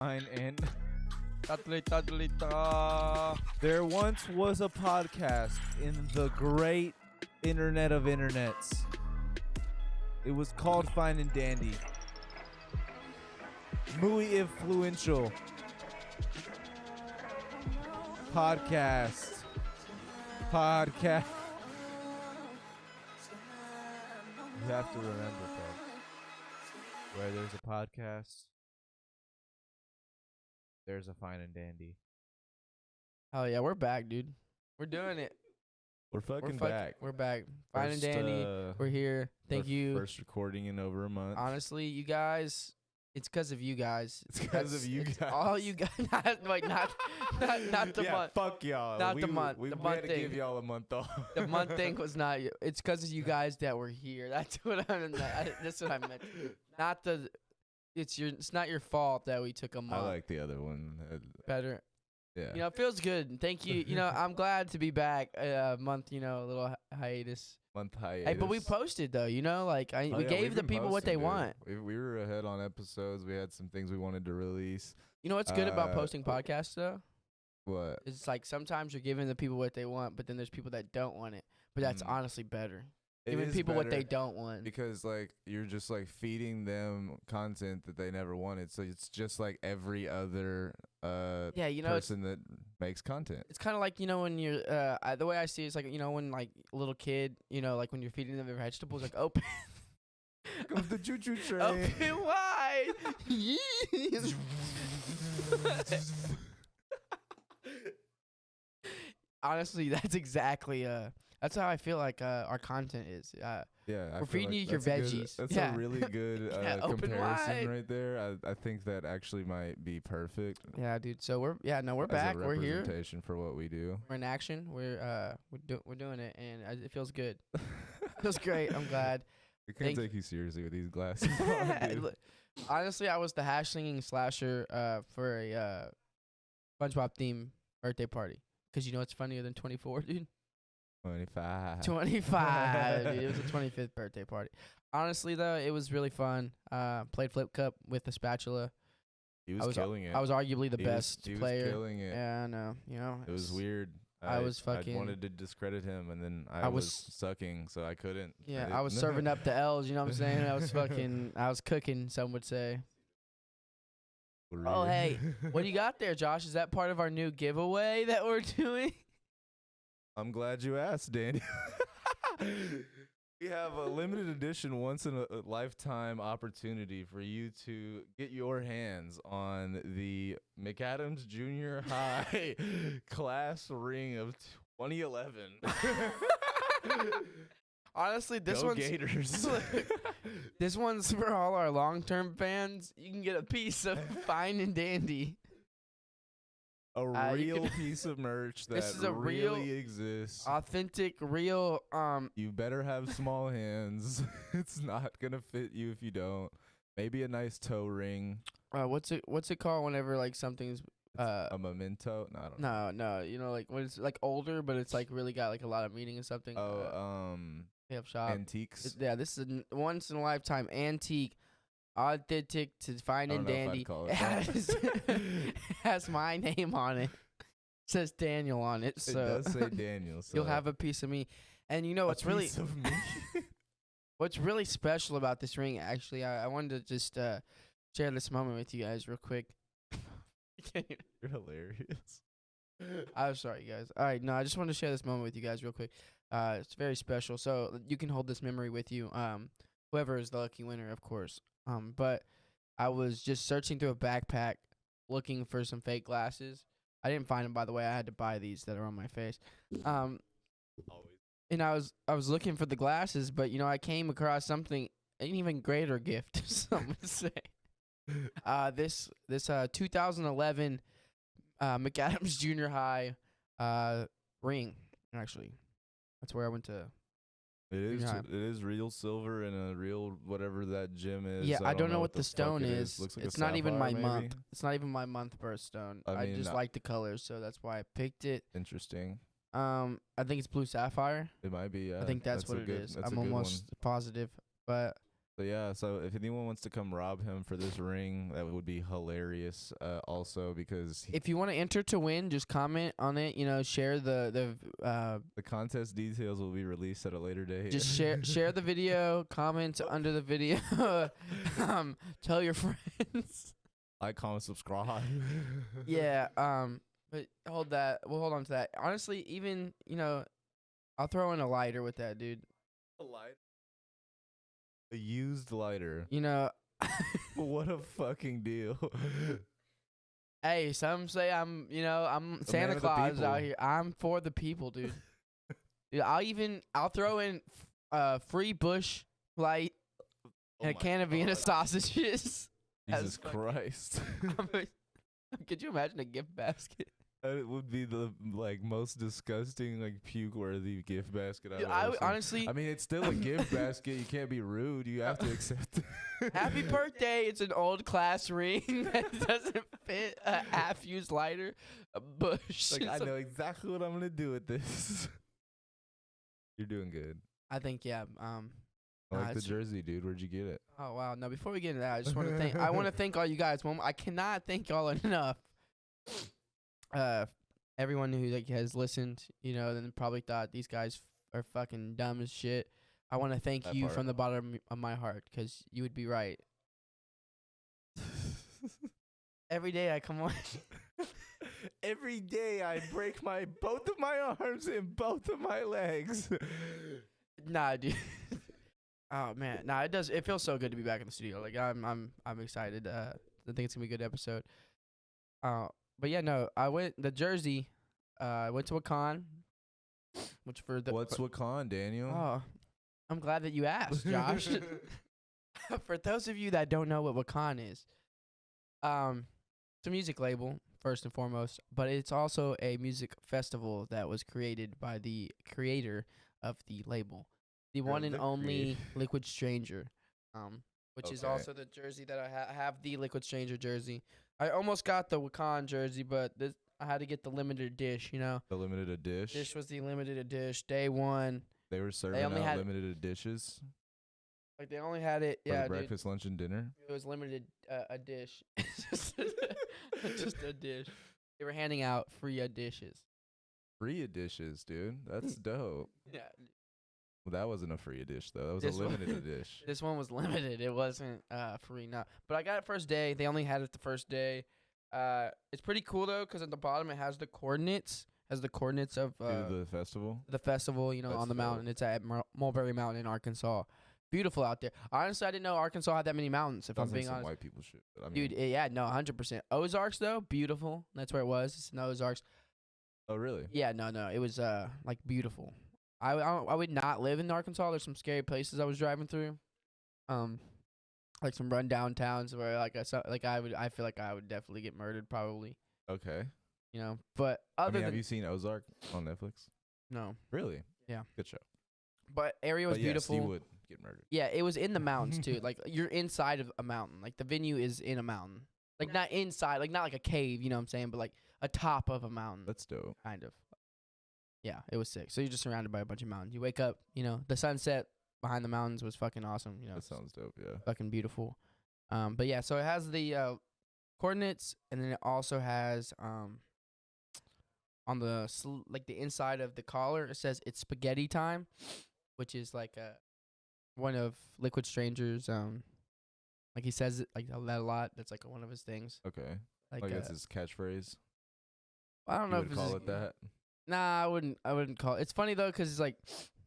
Fine and there once was a podcast in the great internet of internets. It was called Fine and Dandy. Muy influential podcast. You have to remember, folks, where there's a podcast, there's a Fine and Dandy. Oh yeah, we're back, dude. We're doing it. We're fucking back. We're back. Fine and First, Dandy. We're here. Thank our you. First recording in over a month. Honestly, you guys, it's because of you guys. It's because of you It's guys. all you guys. Not the yeah, month. fuck y'all. Not the month. We The had month to thing. give y'all a month off. The month thing was not you. It's because of you guys that were here. That's what I meant. That's what I meant. Not the. It's not your fault that we took a month. I like the other one. Better. Yeah. You know, it feels good. Thank you. You know, I'm glad to be back. A month. You know, a little hiatus. Month hiatus. Hey, but we posted though. You know, like Oh, we yeah, gave we've the been people what posting, they dude. want. We were ahead on episodes. We had some things we wanted to release. You know what's good about Uh, posting podcasts though? What? It's like sometimes you're giving the people what they want, but then there's people that don't want it. But that's Mm. honestly better. It Giving is people what they better don't want. because like you're just like feeding them content that they never wanted. So it's just like every other Yeah, you know, it's person that makes content. kind of like, you know, when you're the way I see it is like, you know, when like a little kid, you know, like when you're feeding them their vegetables, like open Comes the choo choo train. open wide. Honestly, that's how I feel like our content is. Yeah, I We're feel feeding like you your that's a good- veggies. That's Yeah. a really good Yeah, open comparison wide. right there. I think that actually might be perfect. Yeah, dude. So we're as back. A We're here. representation for what we do. We're in action. We're doing it, and it feels good. Feels great. I'm glad. We can't Thank- take you seriously with these glasses. on, dude. Look, honestly, I was the hash slinging slasher for a SpongeBob theme birthday party. Cause you know what's funnier than 24, dude? 25. 25. Dude, it was a 25th birthday party. Honestly, though, it was really fun. Played flip cup with a spatula. He I was was killing it. I was arguably the He was- best he player. was killing it. Yeah, I know. You know, It was weird. I was I fucking- wanted to discredit him, and then I I was was- sucking, so I couldn't. Yeah, I was serving up the L's. You know what I'm saying? I was cooking. Some would say. Oh, hey, what do you got there, Josh? Is that part of our new giveaway that we're doing? I'm glad you asked, Danny. We have a limited edition, once in a lifetime opportunity for you to get your hands on the McAdams Junior High class ring of 2011. Honestly, this Go one's Gators. this one's for all our long-term fans. You can get a piece of Fine and Dandy. A You real can- piece of merch that This is a really exists. Authentic, real. You better have small hands. It's not gonna fit you if you don't. Maybe a nice toe ring. What's it called? Whenever like something's A memento. No, I don't know. no, you know, like when it's like older, but it's like really got like a lot of meaning or something. Oh, Gift shop. antiques. Yeah, this is a once in a lifetime antique, authentic to Fine I and don't know if I'd Dandy. call It it that. has, it has my name on it. Says Daniel on it, It so does say Daniel. So you'll have a piece of me. And you know a what's really piece of me. what's really special about this ring? Actually, I wanted to just share this moment with you guys real quick. You're hilarious. I'm sorry, you guys. All right, no, I just wanted to share this moment with you guys real quick. It's very special, so you can hold this memory with you. Whoever is the lucky winner, of course. But I was just searching through a backpack looking for some fake glasses. I didn't find them, by the way. I had to buy these that are on my face. Always. And I was looking for the glasses, but you know, I came across something, an even greater gift, some would say. This 2011 McAdams Junior High ring. Actually, that's where I went to. It is. Yeah. It is real silver and a real whatever that gem is. Yeah, I don't know what the fuck stone it is. Looks like a It's not even my sapphire, month. maybe? It's not even my month birthstone. I I mean, just like the colors, so that's why I picked it. Interesting. I think it's blue sapphire. It might be. I think that's what a it good, is. That's I'm a good almost positive, but So yeah, so if anyone wants to come rob him for this ring, that would be hilarious. Also because If you want to enter to win, just comment on it. You know, share the contest details will be released at a later date. just share the video, comment under the video, tell your friends. Like, comment, subscribe. Yeah. But hold that. We'll hold on to that. Honestly, even I'll throw in a lighter with that, dude. A lighter. A used lighter. You know. What a fucking deal. Hey, some say I'm Santa Claus out here. I'm for the people, dude. Dude, I'll throw in free Bush Light and a can of Vienna sausages. Jesus Christ. Could you imagine a gift basket? It would be the most disgusting puke-worthy gift basket I've Dude, ever seen. honestly, I mean, it's still a gift basket. You can't be rude. You have to accept it. happy birthday. It's an old class ring that doesn't fit a half-used lighter, a bush. I know exactly what I'm gonna do with this. You're doing good. I think I like the jersey, dude. Where'd you get it? Oh wow! No, before we get into that, I just want to thank. I want to thank all you guys. I cannot thank y'all enough. Everyone who has listened, then probably thought these guys are fucking dumb as shit. I want to thank you from the bottom of my heart, because you would be right. Every day I come on. Every day I break both of my arms and both of my legs. Nah, dude. Oh man, nah. It feels so good to be back in the studio. Like I'm excited. I think it's gonna be a good episode. But yeah, no. I went jersey. I went to a con. What's Wakan, Daniel? Oh, I'm glad that you asked, Josh. For those of you that don't know what Wakan is, it's a music label first and foremost, but it's also a music festival that was created by the creator of the label, the one and only Liquid Stranger, which is also the jersey that I have, the Liquid Stranger jersey. I almost got the Wakan jersey, but I had to get the limited edition, The limited edition? This was the limited edition, day one. They were serving out limited editions? Like, they only had it, for breakfast, lunch, and dinner? It was limited a dish. Just a dish. They were handing out free dishes. Free dishes, dude. That's dope. Yeah. Well, that wasn't a free dish, though. That was a limited dish. This one was limited. It wasn't free, no. But I got it first day. They only had it the first day. It's pretty cool, though, because at the bottom it has the coordinates. Of the festival? The festival, on the mountain. It's at Mulberry Mountain in Arkansas. Beautiful out there. Honestly, I didn't know Arkansas had that many mountains, if I'm being honest. White people shit. But Dude, yeah, no, 100%. Ozarks, though, beautiful. That's where it was. It's in the Ozarks. Oh, really? Yeah, no. It was, beautiful. I would not live in Arkansas. There's some scary places I was driving through. Like some rundown towns where, I feel like I would definitely get murdered, probably. Okay. But have you seen Ozark on Netflix? No. Really? Yeah. Good show. But area was beautiful. Yes, you would get murdered. Yeah, it was in the mountains too. Like, you're inside of a mountain. Like, the venue is in a mountain. Like, not inside, like not like a cave, you know what I'm saying, but like a top of a mountain. That's dope. Kind of. Yeah, it was sick. So you're just surrounded by a bunch of mountains. You wake up, the sunset behind the mountains was fucking awesome. That sounds dope, yeah. Fucking beautiful. But yeah, so it has the coordinates, and then it also has on the the inside of the collar, it says it's spaghetti time, which is one of Liquid Stranger's he says it that a lot. That's one of his things. Okay. That's his catchphrase. I don't know if it's call it that. Nah, I wouldn't call it. It's funny though, cause it's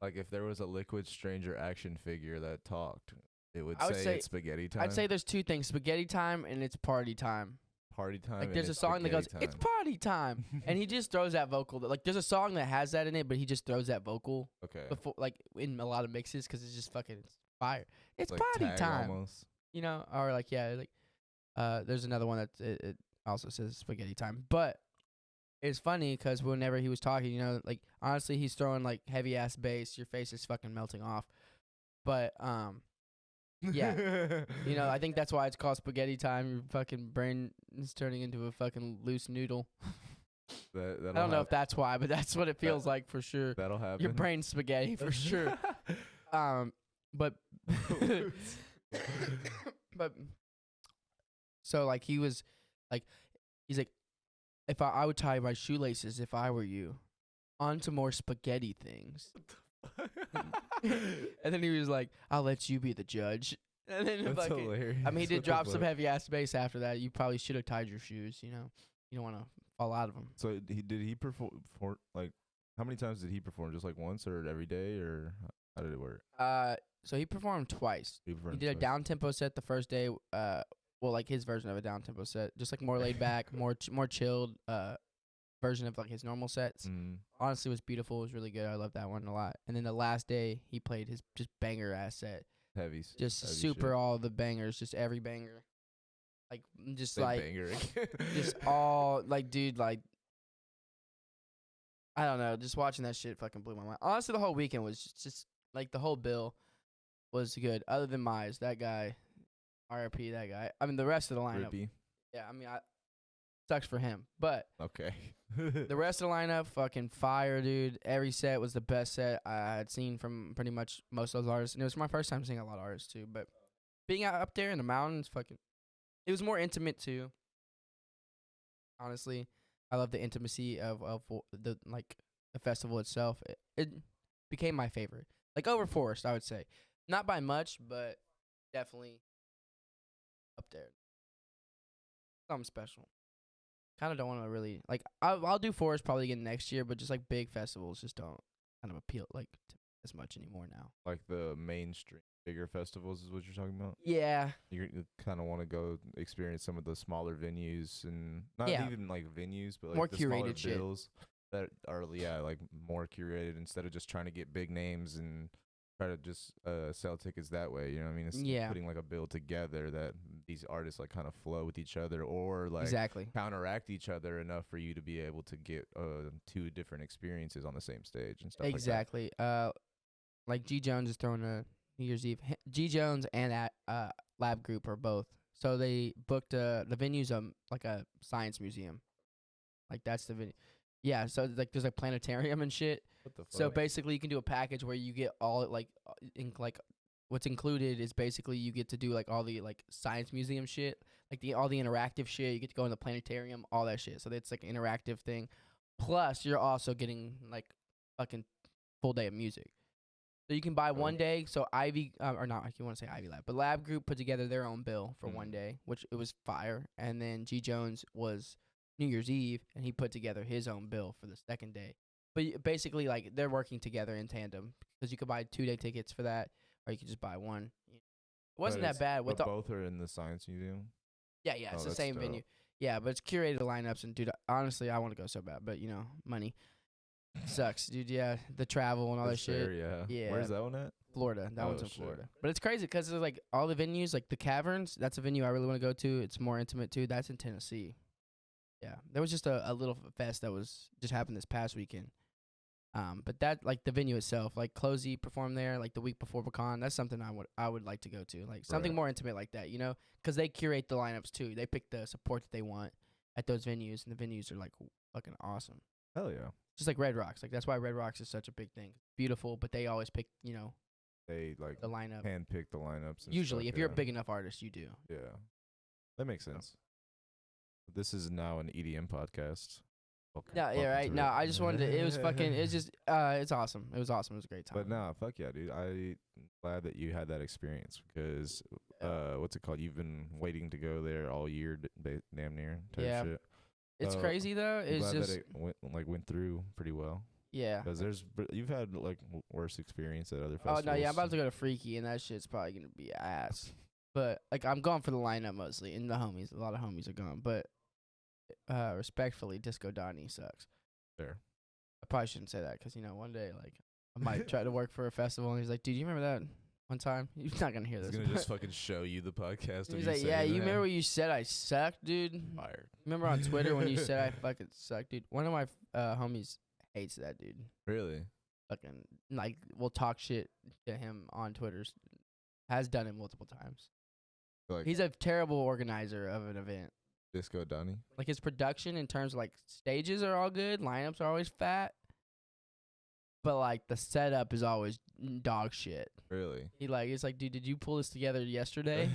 if there was a Liquid Stranger action figure that talked, it would say it's spaghetti time. I'd say there's two things: spaghetti time and it's party time. Party time. Like, there's a song that goes, "It's party time," and he just throws that vocal. There's a song that has that in it, but he just throws that vocal. Okay. Before, in a lot of mixes, because it's just fucking fire. It's party time. Almost. Or there's another one that it also says spaghetti time, but it's funny because whenever he was talking, honestly, he's throwing heavy ass bass. Your face is fucking melting off, but yeah, I think that's why it's called spaghetti time. Your fucking brain is turning into a fucking loose noodle. I don't know if that's why, but that's what it feels like for sure. That'll happen. Your brain's spaghetti for sure. But But so like he was like he's like if I would tie my shoelaces if I were you onto more spaghetti things. And then he was like, I'll let you be the judge. And then That's fucking, hilarious. I mean, he did What the drop some fuck? heavy ass bass after that. You probably should have tied your shoes, you know. You don't want to fall out of them. So he perform like how many times did he perform? Just like once or every day or how did it work? So he performed twice. He performed did a twice. down tempo set the first day. Well, like his version of a down tempo set, just like more laid back, more chilled. Version of like his normal sets. Honestly, was beautiful. It was really good. I love that one a lot. And then the last day, he played his just banger ass set. Heavy. Just heavy super shit. all the bangers, just every banger. Like just Say like banger. just all like dude like I don't know, just watching that shit fucking blew my mind. Honestly, the whole weekend was just like the whole bill was good. Other than Mize, that guy, RIP, that guy. I mean, the rest of the lineup. Rippy. Yeah, I mean, sucks for him, but Okay. the rest of the lineup, fucking fire, dude. Every set was the best set I had seen from pretty much most of those artists, and it was my first time seeing a lot of artists too. But being out up there in the mountains, it was more intimate too. Honestly, I love the intimacy of the like the festival itself. It became my favorite, like over Forest, I would say, not by much, but definitely up there. Something special. Kind of don't want to really like. I'll do Forest probably again next year, but just like big festivals just don't kind of appeal like to me as much anymore now. Like the mainstream bigger festivals is what you're talking about? Yeah, You kind of want to go experience some of the smaller venues and not Yeah. even like venues, but like More the smaller curated shit. bills that are like more curated instead of just trying to get big names and try to just sell tickets that way. You know what I mean? It's Yeah. putting like a bill together that these artists like kind of flow with each other or like exactly. counteract each other enough for you to be able to get two different experiences on the same stage and stuff Exactly. Like G Jones is throwing a New Year's Eve. G Jones and Lab Group are both. So they booked the venue's like a science museum. Like that's the venue. Yeah. So like there's like planetarium and shit. What the fuck? So basically, you can do a package where you get all like what's included is basically you get to do like all the like science museum shit, like all the interactive shit. You get to go in the planetarium, all that shit. So it's like an interactive thing. Plus, you're also getting like fucking full day of music. So you can buy one day. So Ivy or not, I want to say Ivy Lab, but Lab Group put together their own bill for one day, which it was fire. And then G Jones was New Year's Eve, and he put together his own bill for the second day. But basically, like, they're working together in tandem because you could buy 2-day tickets for that, or you could just buy one. It wasn't that bad. But both are in the Science Museum? Yeah, it's Oh, the that's same dope. venue. Yeah, but it's curated lineups, and, dude, honestly, I want to go so bad. But, money sucks, dude. Yeah, the travel and all that That's shit. fair, yeah. Yeah. Where's that one at? Florida. That one's in shit. Florida. But it's crazy because there's, like, all the venues, like the Caverns, that's a venue I really want to go to. It's more intimate, too. That's in Tennessee. Yeah, there was just a little fest that was just happened this past weekend. But that like the venue itself, like Closey performed there like the week before Pecan. That's something I would like to go to, like something Right. more intimate like that, because they curate the lineups too. They pick the support that they want at those venues, and the venues are like fucking awesome. Hell yeah. Just like Red Rocks, like that's why Red Rocks is such a big thing. Beautiful, but they always pick They like the lineup. handpick the lineups. And Usually, stuff, if you're a yeah. big enough artist, you do. Yeah. That makes sense. This is now an EDM podcast. Yeah, right. No, I just wanted to. It was fucking. It's just. It's awesome. It was awesome. It was a great time. But nah, fuck yeah, dude. I'm glad that you had that experience because, what's it called? You've been waiting to go there all year, damn near. Type Yeah. shit. It's crazy though. I'm It's glad just. that it went through pretty well. Yeah. Because you've had like worse experience at other Oh festivals. no, yeah, I'm about to go to Freaky, and that shit's probably gonna be ass. But like, I'm going for the lineup mostly, and the homies. A lot of homies are going, but respectfully, Disco Donnie sucks. Fair. I probably shouldn't say that because one day like I might try to work for a festival, and he's like, "Dude, you remember that one time?" He's not gonna hear He's this. gonna just fucking show you the podcast. He's like, "Yeah, you remember when you said I sucked, dude? Fired. Remember on Twitter when you said I fucking sucked, dude?" One of my homies hates that dude. Really? Fucking like will talk shit to him on Twitter. Has done it multiple times. Like He's a terrible organizer of an event. Disco Donnie. Like his production in terms of like stages are all good, lineups are always fat. but like the setup is always dog shit. Really? It's like, dude, did you pull this together yesterday?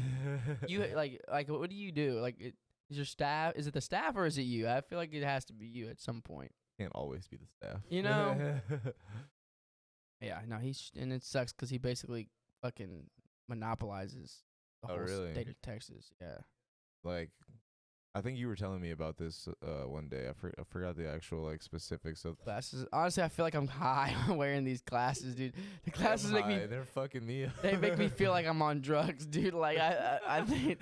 You like what do you do? Like, is your staff? Is it the staff or is it you? I feel like it has to be you at some point. Can't always be the staff. You know? Yeah, no, and it sucks because he basically fucking monopolizes the whole state of Texas. Yeah. Like, I think you were telling me about this one day. I forgot the actual like specifics of Glasses. Honestly, I feel like I'm high wearing these glasses, dude. The glasses make me. They're fucking me up. They make me feel like I'm on drugs, dude. Like I think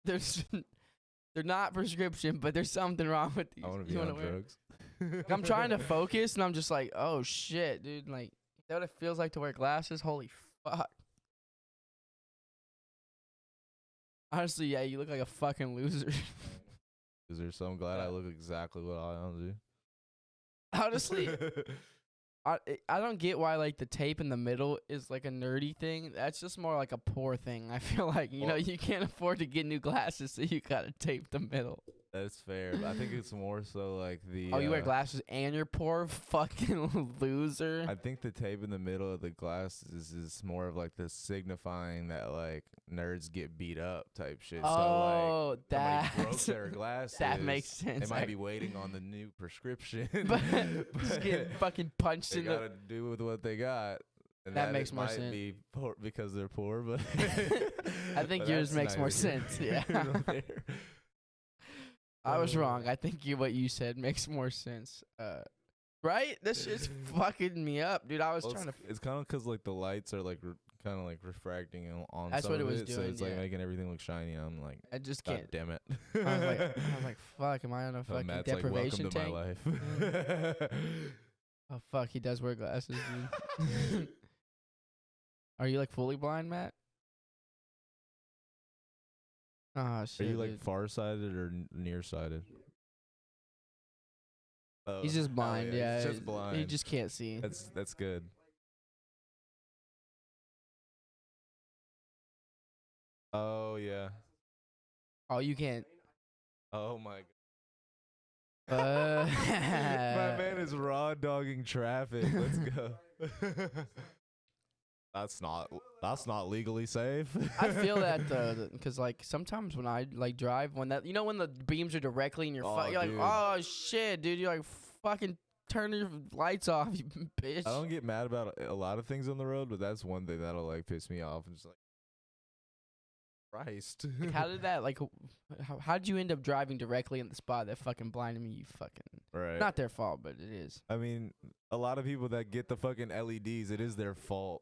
they're not prescription, but there's something wrong with these. I want to be on drugs. I'm trying to focus, and I'm just like, oh shit, dude. Like, is that what it feels like to wear glasses? Holy fuck. Honestly, yeah, you look like a fucking loser. So I'm glad I look exactly what I want to do. Honestly, I don't get why like the tape in the middle is like a nerdy thing. That's just more like a poor thing. I feel like you know you can't afford to get new glasses, so you gotta tape the middle. That's fair. But I think it's more so like the. Oh, you wear glasses and you're poor, fucking loser. I think the tape in the middle of the glasses is more of like the signifying that like nerds get beat up type shit. Oh, so like somebody broke their glasses. That makes sense. They might be waiting on the new prescription, but just getting fucking punched in the. They gotta do with what they got. And that makes more sense. Be poor because they're poor, but I think yours makes more sense. Yeah. I was wrong. I think what you said makes more sense. Right? This shit's fucking me up, dude. I was trying to. It's kind of because like the lights are like kind of like refracting on. That's some what it of was it, doing. So it's like making everything look shiny. I'm like, I just God can't. Damn it. I was like, fuck. Am I on a fucking Matt's deprivation like, welcome tank? to my life. Oh fuck, he does wear glasses, dude. Are you like fully blind, Matt? Oh shit. Are you like dude. farsighted or nearsighted? He's just blind. Yeah, he's just blind. He just can't see. That's good. Oh yeah. Oh, you can't. Oh my god. My man is raw dogging traffic. Let's go. That's not legally safe. I feel that though, because like sometimes when I like drive, when the beams are directly in your you're like, oh shit, dude, you're like fucking turn your lights off, you bitch. I don't get mad about a lot of things on the road, but that's one thing that'll like piss me off. And just like, Christ. Like, how did that how did you end up driving directly in the spot that fucking blinded me? You fucking right. Not their fault, but it is. I mean, a lot of people that get the fucking LEDs, it is their fault.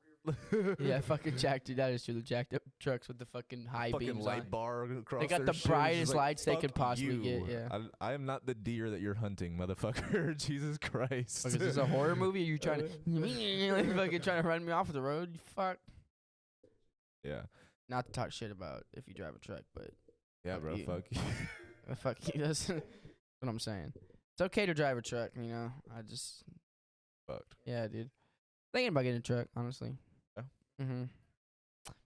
Yeah, fucking jacked, dude. That is true. The jacked up trucks with the fucking high fucking beams light on. bar across. They got their the shit. brightest Like, lights they could possibly you. get. Yeah. I am not the deer that you're hunting, motherfucker. Jesus Christ. Is this a horror movie? Are you trying to like fucking trying to run me off the road? You fuck. Yeah. Not to talk shit about if you drive a truck, but yeah, fuck bro. you. Fuck you. Fuck you. That's what I'm saying. It's okay to drive a truck, you know. I just fucked. Yeah, dude. Thinking about getting a truck, honestly. Yeah.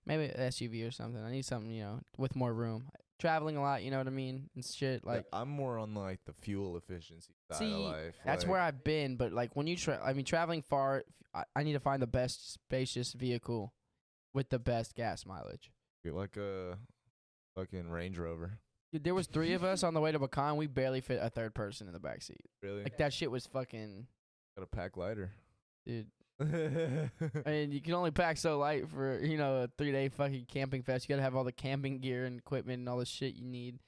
Maybe an SUV or something. I need something, you know, with more room. Traveling a lot, you know what I mean, and shit. Like I'm more on like the fuel efficiency side see, of life. That's like, where I've been, but like when you traveling far, I need to find the best spacious vehicle with the best gas mileage. Get like a fucking Range Rover. Dude, there was 3 of us on the way to Bacan. We barely fit a third person in the back seat. Really? Like that shit was fucking. Got to pack lighter, dude. I mean, you can only pack so light for, you know, a 3-day fucking camping fest. You gotta have all the camping gear and equipment and all the shit you need.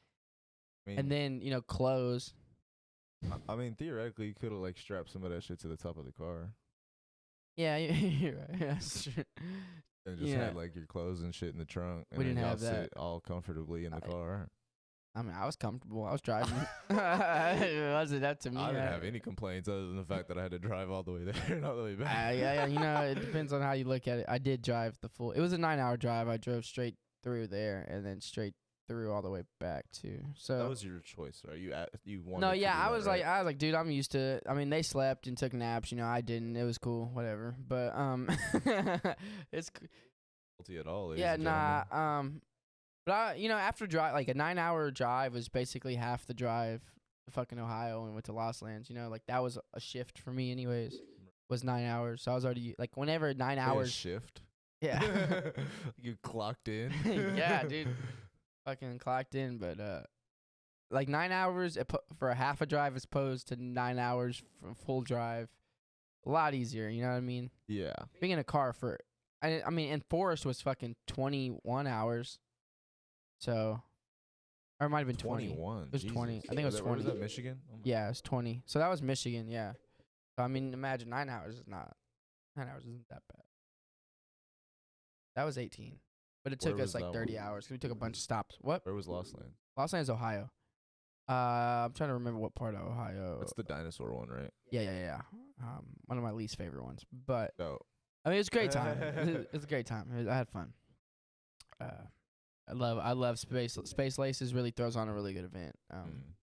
And then, you know, clothes. I mean, theoretically, you could have like strapped some of that shit to the top of the car. Yeah, you're right. That's true. And just had like your clothes and shit in the trunk. And we didn't then have that. Sit all comfortably in the car. I mean, I was comfortable. I was driving. It wasn't up to me. I didn't have any complaints other than the fact that I had to drive all the way there and all the way back. Yeah, you know, it depends on how you look at it. I did drive the full. It was a 9-hour drive. I drove straight through there and then straight through all the way back too. So that was your choice, right? You wanted. No, yeah, I was like, dude, I'm used to it. I mean, they slept and took naps. You know, I didn't. It was cool, whatever. But it's guilty at all. Yeah, nah. But you know, after like a 9-hour drive was basically half the drive to fucking Ohio and went to Lost Lands. You know, like that was a shift for me, anyways. was 9 hours. So I was already like whenever 9 Wait, a hours. shift. Yeah. You clocked in. Yeah, dude. Fucking clocked in, but like 9 hours for a half a drive as opposed to 9 hours for a full drive. A lot easier, you know what I mean? Yeah. Being in a car for, I mean, and Forest was fucking 21 hours. So, or it might have been 20. 21. It was 20. I think it was Where 20. was that, Michigan? Oh my Yeah, it was 20. So that was Michigan, yeah. So, I mean, imagine 9 hours is not, 9 hours isn't that bad. That was 18. But it took Where us was like that 30 hours because we took a bunch of stops. What? Where was Lost Land? Los Angeles, Ohio. I'm trying to remember what part of Ohio. That's the dinosaur one, right? Yeah. One of my least favorite ones. But, No. I mean, it's a great time. It's a great time. I had fun. I love Space. Space Laces really throws on a really good event.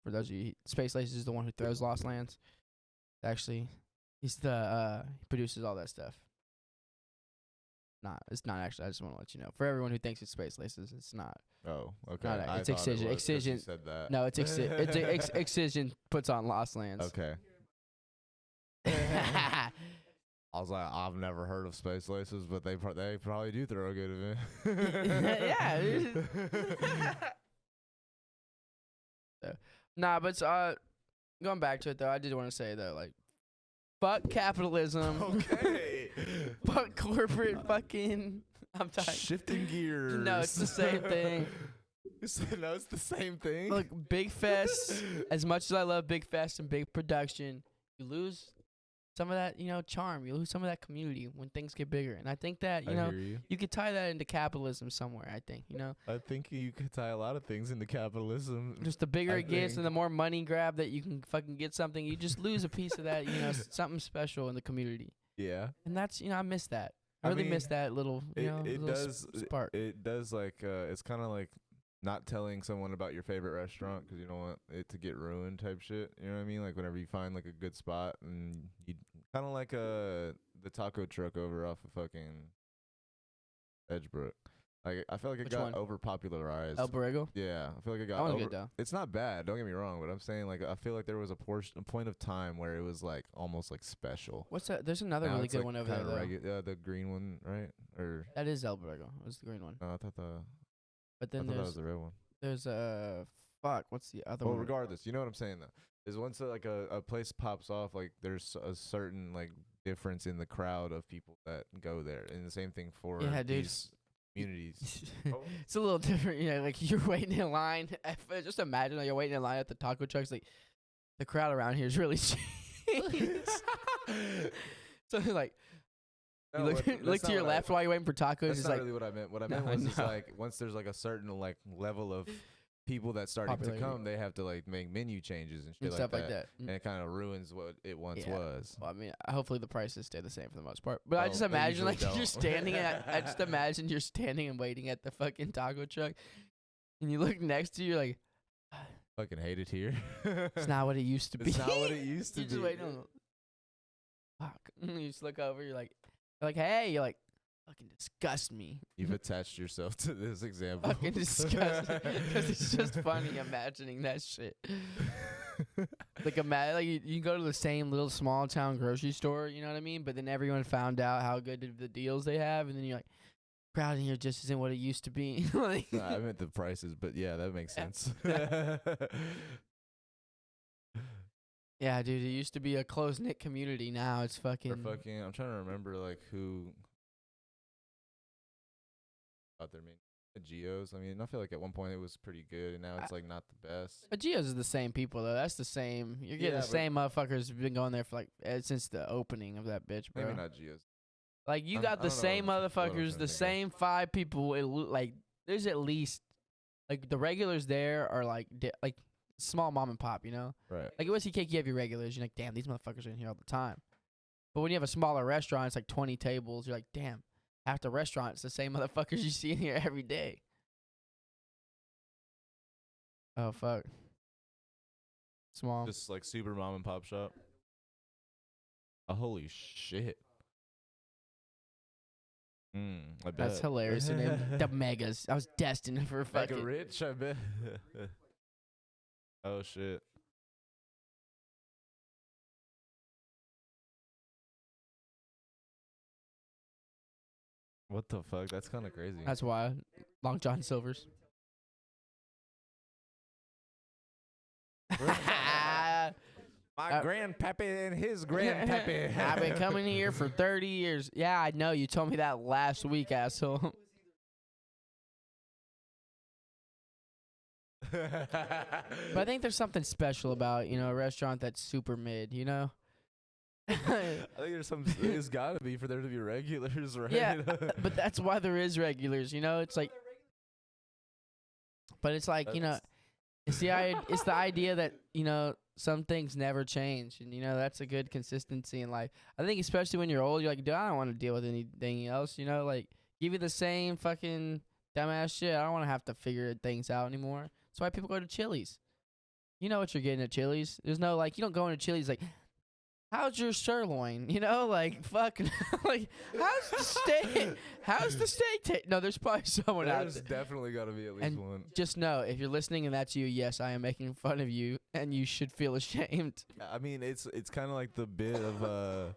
For those of you, Space Laces is the one who throws Lost Lands. Actually, he's the he produces all that stuff. It's not actually. I just want to let you know. For everyone who thinks it's Space Laces, it's not. Oh, okay. No, I it's thought Excision. it was 'cause you Excision. said that. No, it's Excision puts on Lost Lands. Okay. I was like, I've never heard of Space Laces, but they probably do throw a good event. Yeah. Nah, but going back to it though, I did want to say though, like, fuck capitalism. Okay. Fuck corporate fucking. I'm tired. Shifting gears. No, it's the same thing. No, it's the same thing. Look, Big Fest. As much as I love Big Fest and big production, you lose some of that, charm. You lose some of that community when things get bigger. And I think that, I hear you could tie that into capitalism somewhere, I think, I think you could tie a lot of things into capitalism. Just the bigger I it gets think. and the more money grab that you can fucking get something, you just lose a piece of that, something special in the community. Yeah. And that's, I miss that. I really miss that little, it little does spark. It does like it's kind of like not telling someone about your favorite restaurant because you don't want it to get ruined type shit. You know what I mean? Like whenever you find like a good spot and you kind of like the taco truck over off of fucking Edgebrook. Like I feel like it Which got one? overpopularized. El Borrego? Yeah, I feel like it got That one's over. good though. It's not bad. Don't get me wrong, but I'm saying like I feel like there was a point of time where it was like almost like special. What's that? There's another Now really it's, good like, one over there kinda though. the green one, right? Or That is El Borrego. It was the green one. no, I thought But I then thought that was the red one. there's fuck, what's the other Well, one? regardless, you know what I'm saying though. Is once like a place pops off, like there's a certain like difference in the crowd of people that go there, and the same thing for Yeah, dude. these communities. It's a little different, like you're waiting in line. Just imagine like you're waiting in line at the taco trucks. Like the crowd around here is really changed. So like you look to your left while you're waiting for tacos. That's It's not like really what I meant. What I No, meant was just no. like once there's like a certain like level of people that's starting Popularity. to come, they have to like make menu changes and shit and stuff like that. and it kind of ruins what it once Yeah. was. Well, I mean, hopefully the prices stay the same for the most part. But I Oh, just they imagine usually like you're don't. standing at. I just imagine you're standing and waiting at the fucking taco truck, and you look next to you like, Fucking hate it here. it's not what it used to be. It's not what it used to You're be. just waiting on. Fuck. You just look over. You're like, hey. You're like, fucking disgust me. You've attached yourself to this example. Fucking disgust me. Because it's just funny imagining that shit. Like imagine, like you can go to the same little small town grocery store. You know what I mean? But then everyone found out how good the deals they have, and then you're like, crowd in here just isn't what it used to be. Like, No, I meant the prices, but yeah, that makes sense. yeah, dude, it used to be a close knit community. Now it's fucking. Or fucking, I'm trying to remember like who out there. Geos. I mean, I feel like at one point it was pretty good, and now it's like not the best. But Geo's is the same people though. That's the same. You're getting Yeah, the but- same motherfuckers who've been going there for like since the opening of that bitch, bro. Maybe not Geos. Like you I got the don't know same what I'm trying motherfuckers, to the think of. same 5 people. Like there's at least like the regulars there are like like small mom and pop, Right. Like at Whiskey Cake, you have your regulars. You're like, damn, these motherfuckers are in here all the time. But when you have a smaller restaurant, it's like 20 tables. You're like, damn, half the restaurant, it's the same motherfuckers you see in here every day. Oh fuck. Small. Just like super mom and pop shop. Oh, holy shit. I bet. That's hilarious. Their name, the Megas. I was destined for Mega fucking. rich, I bet. Oh shit. What the fuck? That's kind of crazy. That's why. Long John Silver's. My grandpappy and his grandpappy. I've been coming here for 30 years. Yeah, I know. You told me that last week, asshole. But I think there's something special about, a restaurant that's super mid, I think there's gotta be for there to be regulars, right? Yeah, but that's why there is regulars, It's like, but it's like, it's the idea that, some things never change. And, that's a good consistency in life. I think especially when you're old, you're like, dude, I don't want to deal with anything else, like, give you the same fucking dumbass shit. I don't want to have to figure things out anymore. That's why people go to Chili's. You know what you're getting at Chili's. There's no, like, you don't go into Chili's like, how's your sirloin? Like, fuck. Like, how's the steak No, there's probably someone out there. There's definitely got to be at least one. Just know, if you're listening and that's you, yes, I am making fun of you, and you should feel ashamed. I mean, it's kind of like the bit of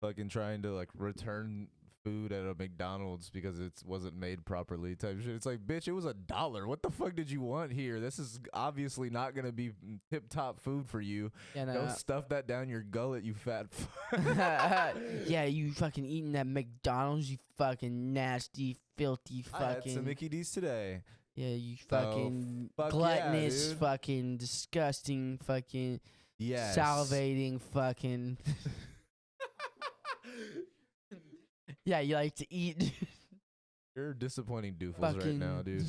fucking trying to, like, return food at a McDonald's because it wasn't made properly type shit. It's like, bitch, it was $1. What the fuck did you want here? This is obviously not gonna be tip top food for you. Yeah, no. Don't stuff that down your gullet, you fat Yeah, you fucking eating that McDonald's, you fucking nasty, filthy fucking. I had some Mickey D's today. Yeah, you fucking gluttonous, fucking disgusting, fucking salivating, fucking. Yeah, you like to eat. You're disappointing doofles right now, dude.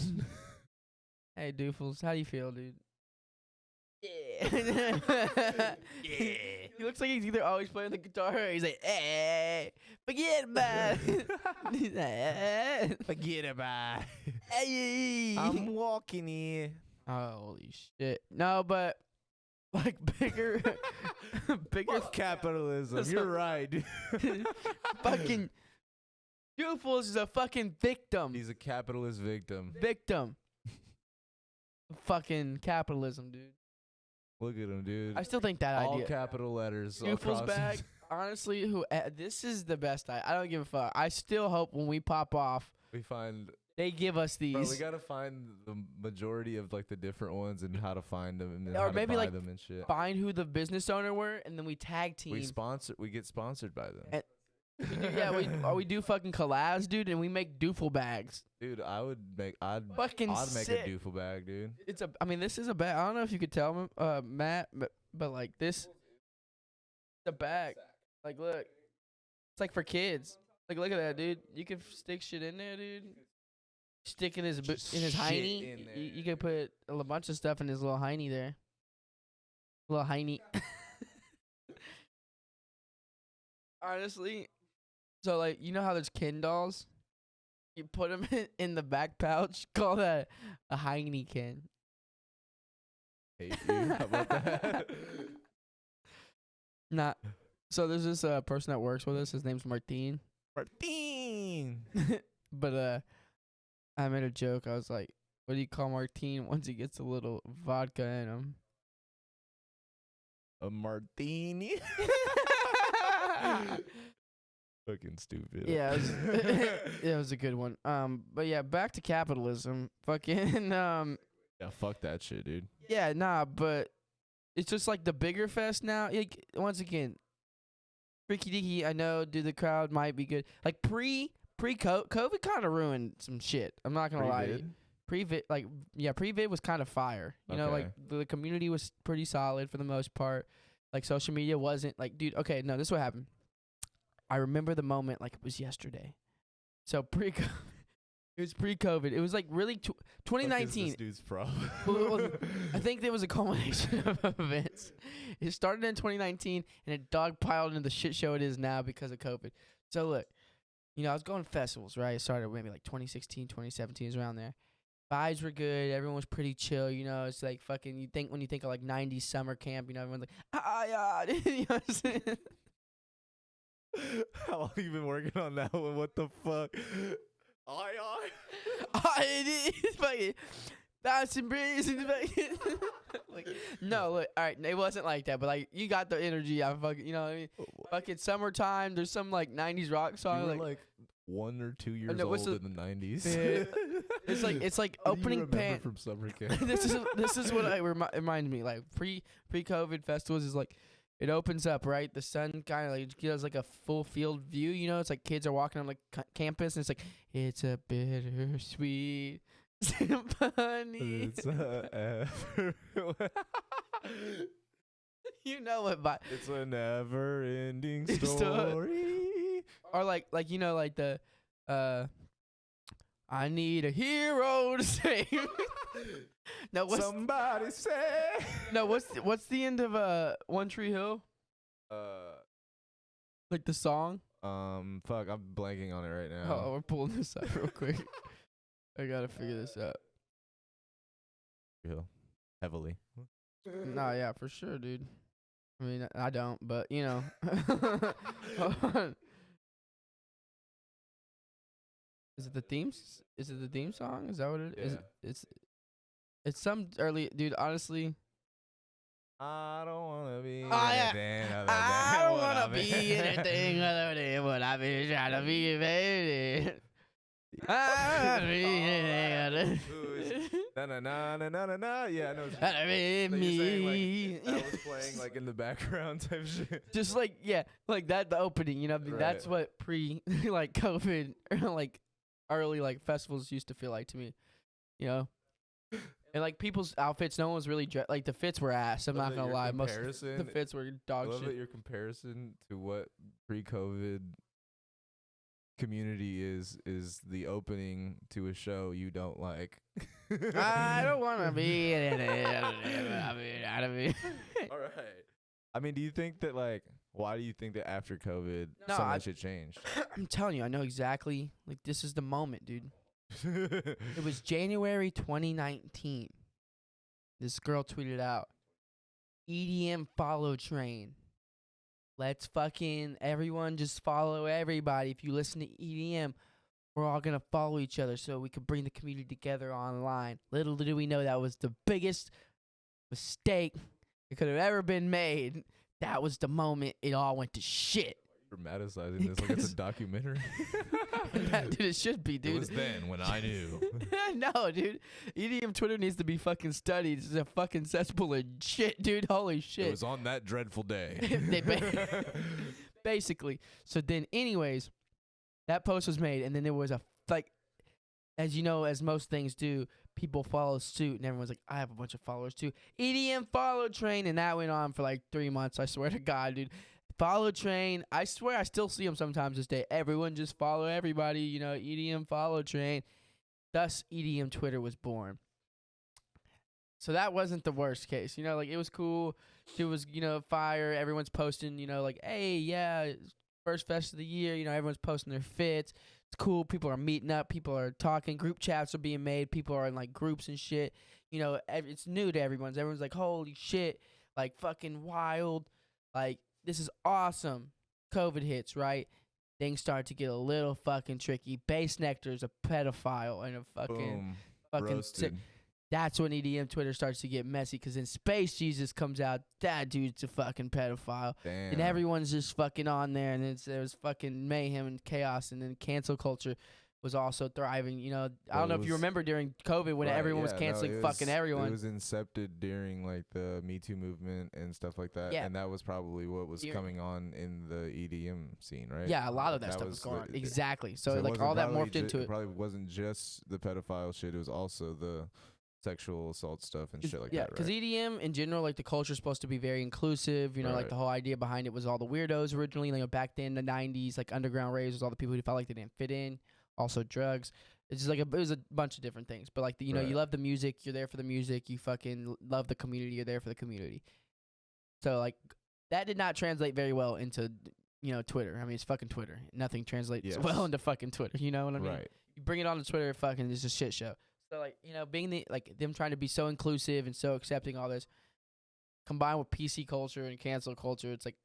Hey, doofles, how do you feel, dude? Yeah. Yeah. He looks like he's either always playing the guitar or he's like, hey, forget about it. He's like, forget about it. Hey. I'm walking here. Holy shit. No, but like bigger. Fuck capitalism. You're right, dude. Fucking Doofles is a fucking victim. He's a capitalist victim. Fucking capitalism, dude. Look at him, dude. I still think that all idea. All capital letters. Doofles bag. Honestly, this is the best. I don't give a fuck. I still hope when we pop off, they give us these. Bro, we gotta find the majority of like the different ones and how to find them and then or how maybe to buy like them and shit. Find who the business owner were and then we tag team. We get sponsored by them. We do fucking collabs, dude, and we make doofle bags. Dude, I'd make a doofle bag, dude. I mean, this is a bag. I don't know if you could tell me, Matt, but like this, the bag. Like, look, it's like for kids. Like, look at that, dude. You can stick shit in there, dude. Stick in his hiney. You can put a bunch of stuff in his little hiney there. Little hiney. Honestly. So, like, you know how there's Ken dolls? You put them in the back pouch. Call that a hiney Ken. Hate you. How about that? Nah. So, there's this person that works with us. His name's Martin. But, I made a joke. I was like, what do you call Martin once he gets a little vodka in him? A martini. Fucking stupid. Yeah, it was a good one. But yeah, back to capitalism. Fucking yeah, fuck that shit, dude. Yeah, nah, but it's just like the bigger fest now. Like, once again, Freaky Deaky, I know, dude, the crowd might be good. Like pre-COVID kind of ruined some shit. I'm not gonna lie to you. Pre-vid was kind of fire. You know, like the community was pretty solid for the most part. Like social media wasn't like, dude. Okay, no, this is what happened. I remember the moment like it was yesterday. So it was pre-COVID. It was like really 2019. This dude's problem. I think there was a culmination of events. It started in 2019 and it dogpiled into the shit show it is now because of COVID. So look, I was going to festivals, right? It started maybe like 2016, 2017 is around there. Vibes were good. Everyone was pretty chill. It's like fucking. When you think of like 90s summer camp, everyone's like, yeah. You know what I'm saying? How long you been working on that one? What the fuck? It's fucking bouncing breeze. Like, no, look, all right, it wasn't like that, but like you got the energy. I fucking, you know what I mean? Fucking summertime. There's some like 90s rock song. Like 1 or 2 years no, what's old the- in the 90s. Yeah. It's like What do you opening remember pan. from summer camp. this is what reminds me, like pre-COVID festivals is like it opens up, right? The sun kind of like gives like a full field view, you know. It's like kids are walking on like campus, and it's like it's a bittersweet symphony. It's You know what? But it's a never-ending Story. story. or like you know like the I need a hero to save. No, Somebody say. no, what's the end of One Tree Hill? Like the song? Fuck, I'm blanking on it right now. Oh, we're pulling this up real quick. I gotta figure this out. Heavily. Nah, yeah, for sure, dude. I mean, I don't, but you know. Hold on. Is it the themes? Is it the theme song? Is that what it is? Yeah. It's some early, dude. Honestly, I don't wanna be yeah. anything other I than don't what wanna I've been. be anything other than what I've been trying to be, baby. I don't wanna be anything other. Na na na na na na na. Yeah, I know. That ain't You're saying, me. like, that was playing like in the background type shit. Just like like that, the opening. You know, I mean, that's Right. what like COVID or like early like festivals used to feel like to me. You know, and like people's outfits, no one was really like the fits were ass. I'm Love not that gonna your lie, most of comparison- the fits were I dog love that shit. your comparison to what pre-COVID community is the opening to a show you don't like. I don't wanna be in it. All right. I mean, do you think that why do you think that after COVID No, so I- much shit changed? I'm telling you, I know exactly. Like this is the moment, dude. It was January 2019. This girl tweeted out, EDM follow train. Let's fucking everyone just follow everybody. If you listen to EDM, we're all gonna follow each other so we can bring the community together online. Little did we know that was the biggest mistake that could have ever been made. That was the moment it all went to shit. Dramatizing this like it's a documentary. Dude, it should be, dude. It was then when I knew. No, dude. EDM Twitter needs to be fucking studied. It's a fucking cesspool of shit, dude. Holy shit. It was on that dreadful day. They basically. So then, anyways, that post was made, and then there was as you know, as most things do, people follow suit, and everyone's like, I have a bunch of followers too. EDM follow train, and that went on for like 3 months. I swear to God, dude. Follow train. I swear I still see them sometimes this day. Everyone just follow everybody, you know, EDM follow train. Thus, EDM Twitter was born. So that wasn't the worst case. You know, like, it was cool. It was, you know, fire. Everyone's posting, you know, like, hey, yeah, first fest of the year. You know, everyone's posting their fits. It's cool. People are meeting up. People are talking. Group chats are being made. People are in, like, groups and shit. You know, it's new to everyone. Everyone's like, holy shit, like, fucking wild. Like, this is awesome. COVID hits, right? Things start to get a little fucking tricky. Bass Nectar's a pedophile and a Boom. fucking Roasted. that's when EDM Twitter starts to get messy, because then Space Jesus comes out. That dude's a fucking pedophile. Damn. And everyone's just fucking on there, and there was fucking mayhem and chaos, and then cancel culture was also thriving. You know, I Well, don't know it if you was- remember during COVID when Right, everyone was yeah, no, canceling it fucking was- everyone. It was incepted during like the Me Too movement and stuff like that. Yeah. And that was probably what was You're- coming on in the EDM scene, right? Yeah, a lot of that That stuff was was going on. the- Exactly. So So it like wasn't all that probably morphed into It it. probably wasn't just the pedophile shit. It was also the sexual assault stuff and shit like Yeah, that, because right? EDM in general, like the culture is supposed to be very inclusive. You know, like Right. the whole idea behind it was all the weirdos originally. Like back then, the '90s, like underground raves was all the people who felt like they didn't fit in. Also drugs. It's just like it was a bunch of different things. But like you know, you Right. love the music, you're there for the music. You fucking love the community, you're there for the community. So like that did not translate very well into Twitter. I mean, it's fucking Twitter. Nothing translates Yes. well into fucking Twitter. You know what I mean? Right. You bring it on to Twitter, fucking it's a shit show. So like being them trying to be so inclusive and so accepting all this, combined with PC culture and cancel culture, it's like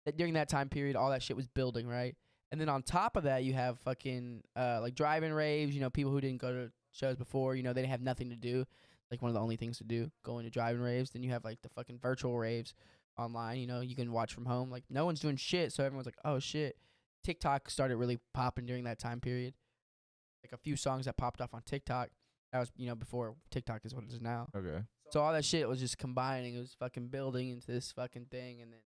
that during that time period, all that shit was building, right? And then on top of that, you have fucking like drive-in raves. You know, people who didn't go to shows before. You know, they didn't have nothing to do. Like one of the only things to do, going to drive-in raves. Then you have like the fucking virtual raves online. You know, you can watch from home. Like no one's doing shit, so everyone's like, oh shit. TikTok started really popping during that time period. Like a few songs that popped off on TikTok. That was, before TikTok is what it is now. Okay. So all that shit was just combining. It was fucking building into this fucking thing, and then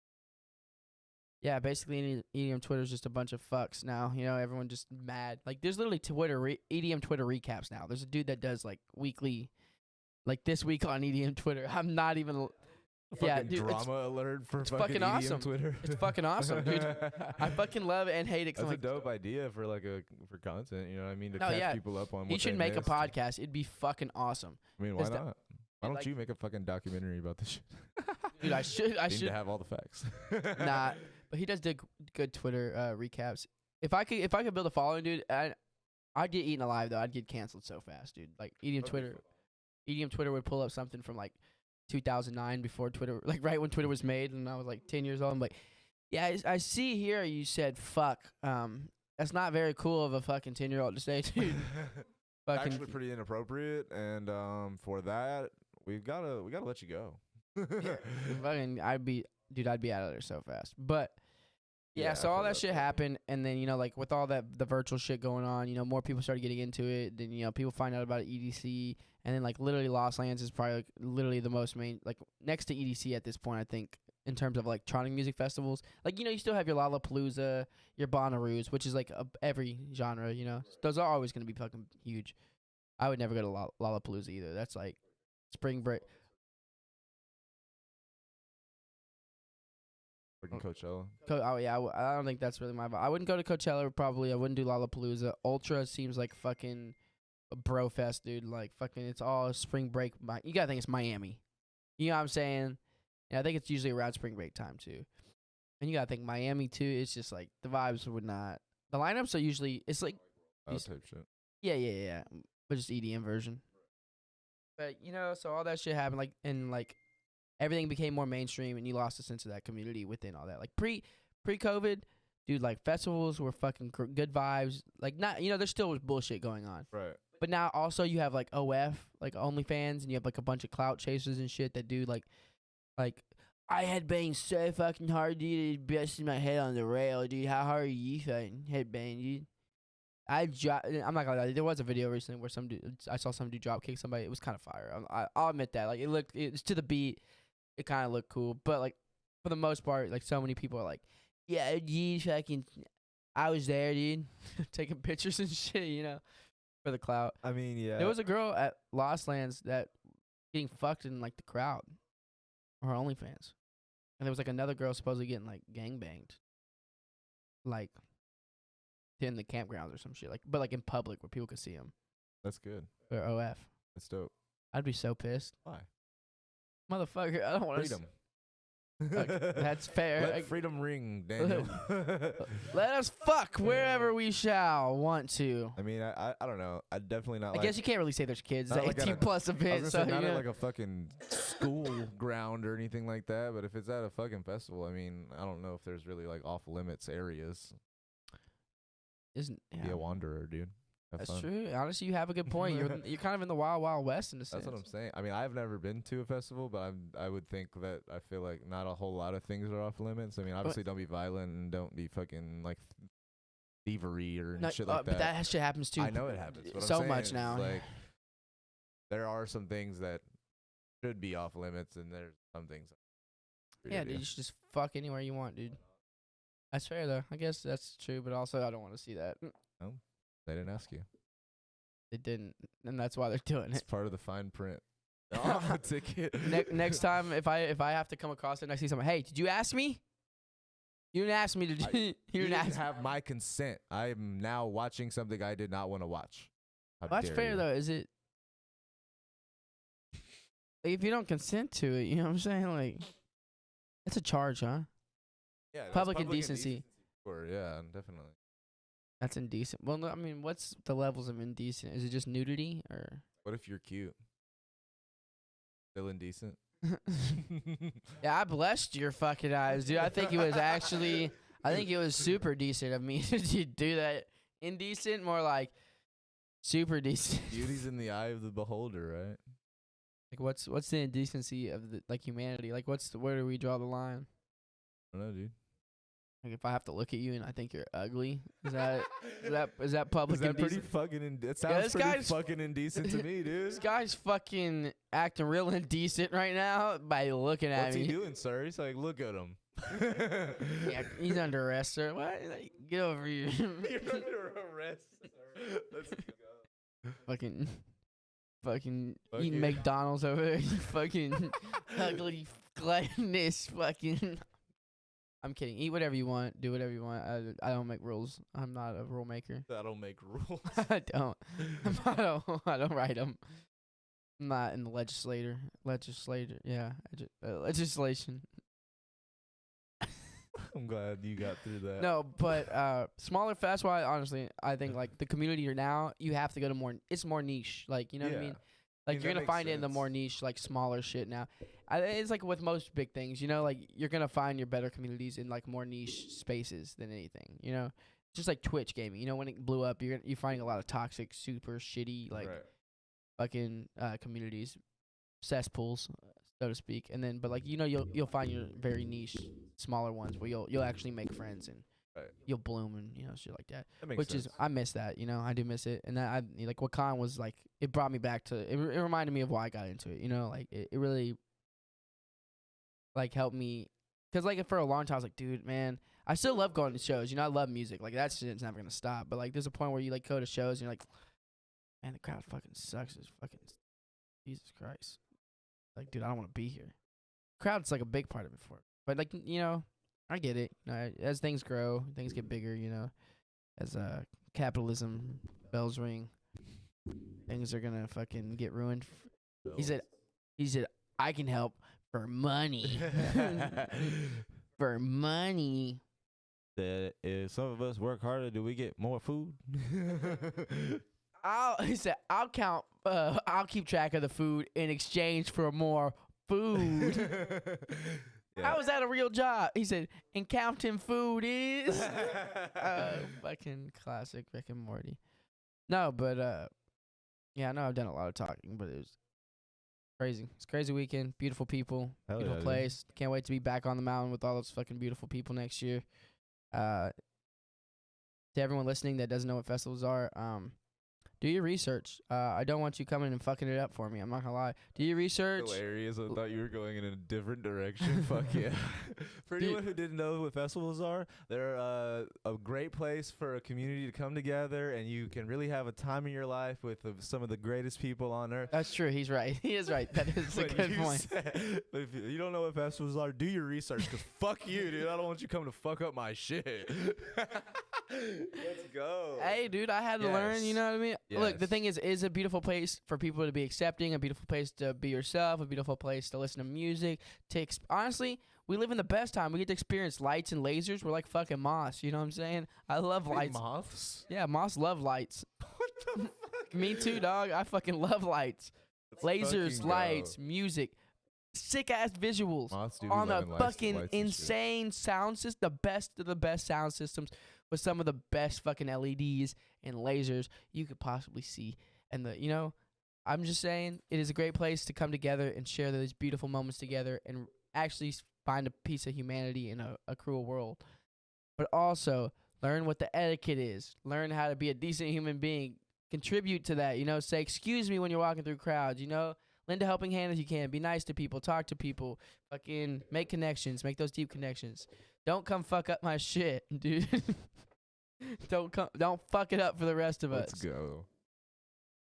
yeah, basically EDM Twitter is just a bunch of fucks now. Everyone just mad. Like there's literally EDM Twitter recaps now. There's a dude that does like weekly, like this week on EDM Twitter. I'm not even. Yeah, dude, drama alert for it's fucking fucking EDM awesome. Twitter. It's fucking awesome, dude. I fucking love it and hate it. 'Cause That's I'm a like, dope idea for for content. You know what I mean? To No, catch yeah. people up on. he what should they make a missed. podcast. It'd be fucking awesome. I mean, why 'Cause not? Why don't like- you make a fucking documentary about this shit? Dude, I should. Seem to have all the facts. Nah, but he does good Twitter recaps. If I could build a following, dude, I'd get eaten alive though. I'd get canceled so fast, dude. Like EDM Twitter would pull up something from like 2009 before Twitter, like right when Twitter was made, and I was like 10 years old. I'm like, yeah, I see here you said fuck. That's not very cool of a fucking 10-year-old to say, dude. Fucking Actually, pretty inappropriate, and for that, we gotta let you go. fucking, I'd be out of there so fast. But yeah, Yeah, so I all feel that that shit too. happened, and then like with all the virtual shit going on, more people started getting into it. Then people find out about EDC, and then like literally Lost Lands is probably like, literally the most main, like next to EDC at this point, I think, in terms of electronic music festivals. Like you still have your Lollapalooza, your Bonnaroo's, which is like every genre. Those are always gonna be fucking huge. I would never go to Lollapalooza either. That's like spring break. Freaking Coachella. Oh yeah, I don't think that's really my vibe. I wouldn't go to Coachella probably. I wouldn't do Lollapalooza. Ultra seems like fucking a bro fest, dude. Like fucking, it's all spring break. You gotta think it's Miami. You know what I'm saying? Yeah, I think it's usually around spring break time too. And you gotta think Miami too. It's just like the vibes would not. The lineups are usually it's like Type shit. yeah, but just EDM version. But so all that shit happened, like, and like everything became more mainstream, and you lost a sense of that community within all that. Like pre-COVID, dude, like festivals were fucking good vibes. Like not, there still was bullshit going on. Right. But now also you have like OF, like OnlyFans, and you have like a bunch of clout chasers and shit that do like I headbang so fucking hard, dude. It busted my head on the rail, dude. How hard are you fucking headbang, dude? I'm not gonna lie. There was a video recently where I saw some dude drop kick somebody. It was kind of fire. I'll admit that. Like it's to the beat. It kind of looked cool, but like for the most part, like so many people are like, yeah, dude, fucking, I was there, dude, taking pictures and shit, for the clout. I mean, yeah. There was a girl at Lost Lands that getting fucked in like the crowd, her OnlyFans, and there was like another girl supposedly getting like gangbanged, like in the campgrounds or some shit, like but like in public where people could see them. That's good. Or OF. That's dope. I'd be so pissed, Why? motherfucker. I don't want Freedom. That's fair. Let freedom ring, Daniel. Let us fuck wherever we shall want to. I mean, I don't know. I definitely not. I guess you can't really say there's kids. It's not an like at 18 a- plus I was event, gonna so say not you at know. like a fucking school ground or anything like that. But if it's at a fucking festival, I mean, I don't know if there's really like off limits areas. Isn't Be a wanderer, dude. Have that's fun. true. Honestly, you have a good point. You're kind of in the wild, wild west in a sense. That's what I'm saying. I mean, I've never been to a festival, but I would think that I feel like not a whole lot of things are off limits. I mean, obviously, don't be violent and don't be fucking like thievery or shit like But that. that shit happens too. I know it happens. But so I'm saying much is, now. Like, there are some things that should be off limits, and there's some things. Yeah, dude, you should just fuck anywhere you want, dude. That's fair though. I guess that's true, but also I don't want to see that. They didn't ask you. They didn't, and that's why they're doing It's it. part of the fine print. Oh, ticket. Next time, if I have to come across it and I see someone, hey, did you ask me? You didn't ask me to do. You You didn't didn't ask. have my consent. I am now watching something I did not want to watch. How Well, that's dare fair you. though. Is it? Like, if you don't consent to it, you know what I'm saying? Like, it's a charge, huh? Yeah, that's Public indecency. Sure, yeah, definitely. That's indecent. Well, no, I mean, what's the levels of indecent? Is it just nudity or? What if you're cute? Still indecent? Yeah, I blessed your fucking eyes, dude. I think it was actually, I think it was super decent of me to do that. Indecent, more like super decent. Beauty's in the eye of the beholder, right? Like, what's the indecency of the like humanity? Like, where do we draw the line? I don't know, dude. Like if I have to look at you and I think you're ugly, is that public Is that pretty indecent? fucking? That Yeah, sounds this pretty guy's- fucking indecent to me, dude. This guy's fucking acting real indecent right now by looking at What's me. he doing, sir? He's like, look at him. Yeah, he's under arrest, sir. What? Like, get over here. You're under arrest, sir. Let's go. fucking eating Fucking- McDonald's over there. You fucking ugly gluttonous fucking. I'm kidding. Eat whatever you want. Do whatever you want. I don't make rules. I'm not a rule maker. I don't make rules. I don't. I don't write them. I'm not in the legislature. Yeah. Legislation. I'm glad you got through that. No, but smaller fast wise, honestly, I think like the community now, you have to go to more. It's more niche. Like, you know what I mean? Like mean, you're that gonna makes find it in the sense. more niche, like smaller shit now. It's like with most big things, you know, like you're gonna find your better communities in like more niche spaces than anything. You know, just like Twitch gaming. You know, when it blew up, you're finding a lot of toxic, super shitty, like Right. fucking communities, cesspools, so to speak. And then, but like you know, you'll find your very niche, smaller ones where you'll actually make friends and Right. you'll bloom and you know shit like that. That makes Which sense. is I miss that, you know, I do miss it. And that I like Wakan was like it brought me back to it. It reminded me of why I got into it. You know, like it really like helped me because like for a long time I was like, dude, man, I still love going to shows. You know, I love music. Like that shit's never gonna stop. But like there's a point where you like go to shows and you're like, man, the crowd fucking sucks. It's fucking Jesus Christ. Like, dude, I don't want to be here. Crowd's like a big part of it for me. But like, you know, I get it. You know, as things grow, things get bigger, you know. As capitalism bells ring, things are gonna fucking get ruined. He said, I can help for money. For money. That if some of us work harder, do we get more food? He said, I'll keep track of the food in exchange for more food. How is that a real job? He said, and counting food is fucking classic Rick and Morty. No, but yeah, I know I've done a lot of talking, but it was crazy. It's a crazy weekend. Beautiful people. Hell Beautiful yeah, dude. place. Can't wait to be back on the mountain with all those fucking beautiful people next year. To everyone listening that doesn't know what festivals are, do your research. I don't want you coming and fucking it up for me. I'm not gonna lie. Do your research. Hilarious. I thought you were going in a different direction. Fuck yeah. For Dude. anyone who didn't know what festivals are, they're a great place for a community to come together, and you can really have a time in your life with some of the greatest people on earth. That's true. He's right. He is right. That is a But good you point. but if you don't know what festivals are, do your research, because fuck you, dude. I don't want you coming to fuck up my shit. Let's go. Hey, dude, I had to learn. You know what I mean? Look, the Yes. thing is a beautiful place for people to be accepting, a beautiful place to be yourself, a beautiful place to listen to music. Honestly, we live in the best time. We get to experience lights and lasers. We're like fucking Moss. You know what I'm saying? I love Big lights. moths? Yeah, Moss love lights. What the fuck? Me too, dog. I fucking love lights. Let's Lasers, fucking lights, go. music, sick ass visuals. Moths do be On a loving lights- fucking lights and shit. insane sound system, the best of the best sound systems with some of the best fucking LEDs and lasers you could possibly see. And I'm just saying, it is a great place to come together and share those beautiful moments together and actually find a piece of humanity in a cruel world. But also learn what the etiquette is. Learn how to be a decent human being. Contribute to that. Say excuse me when you're walking through crowds. Lend a helping hand if you can. Be nice to people. Talk to people. Fucking make connections. Make those deep connections. Don't fuck up my shit, dude. Don't fuck it up for the rest of Let's us. go.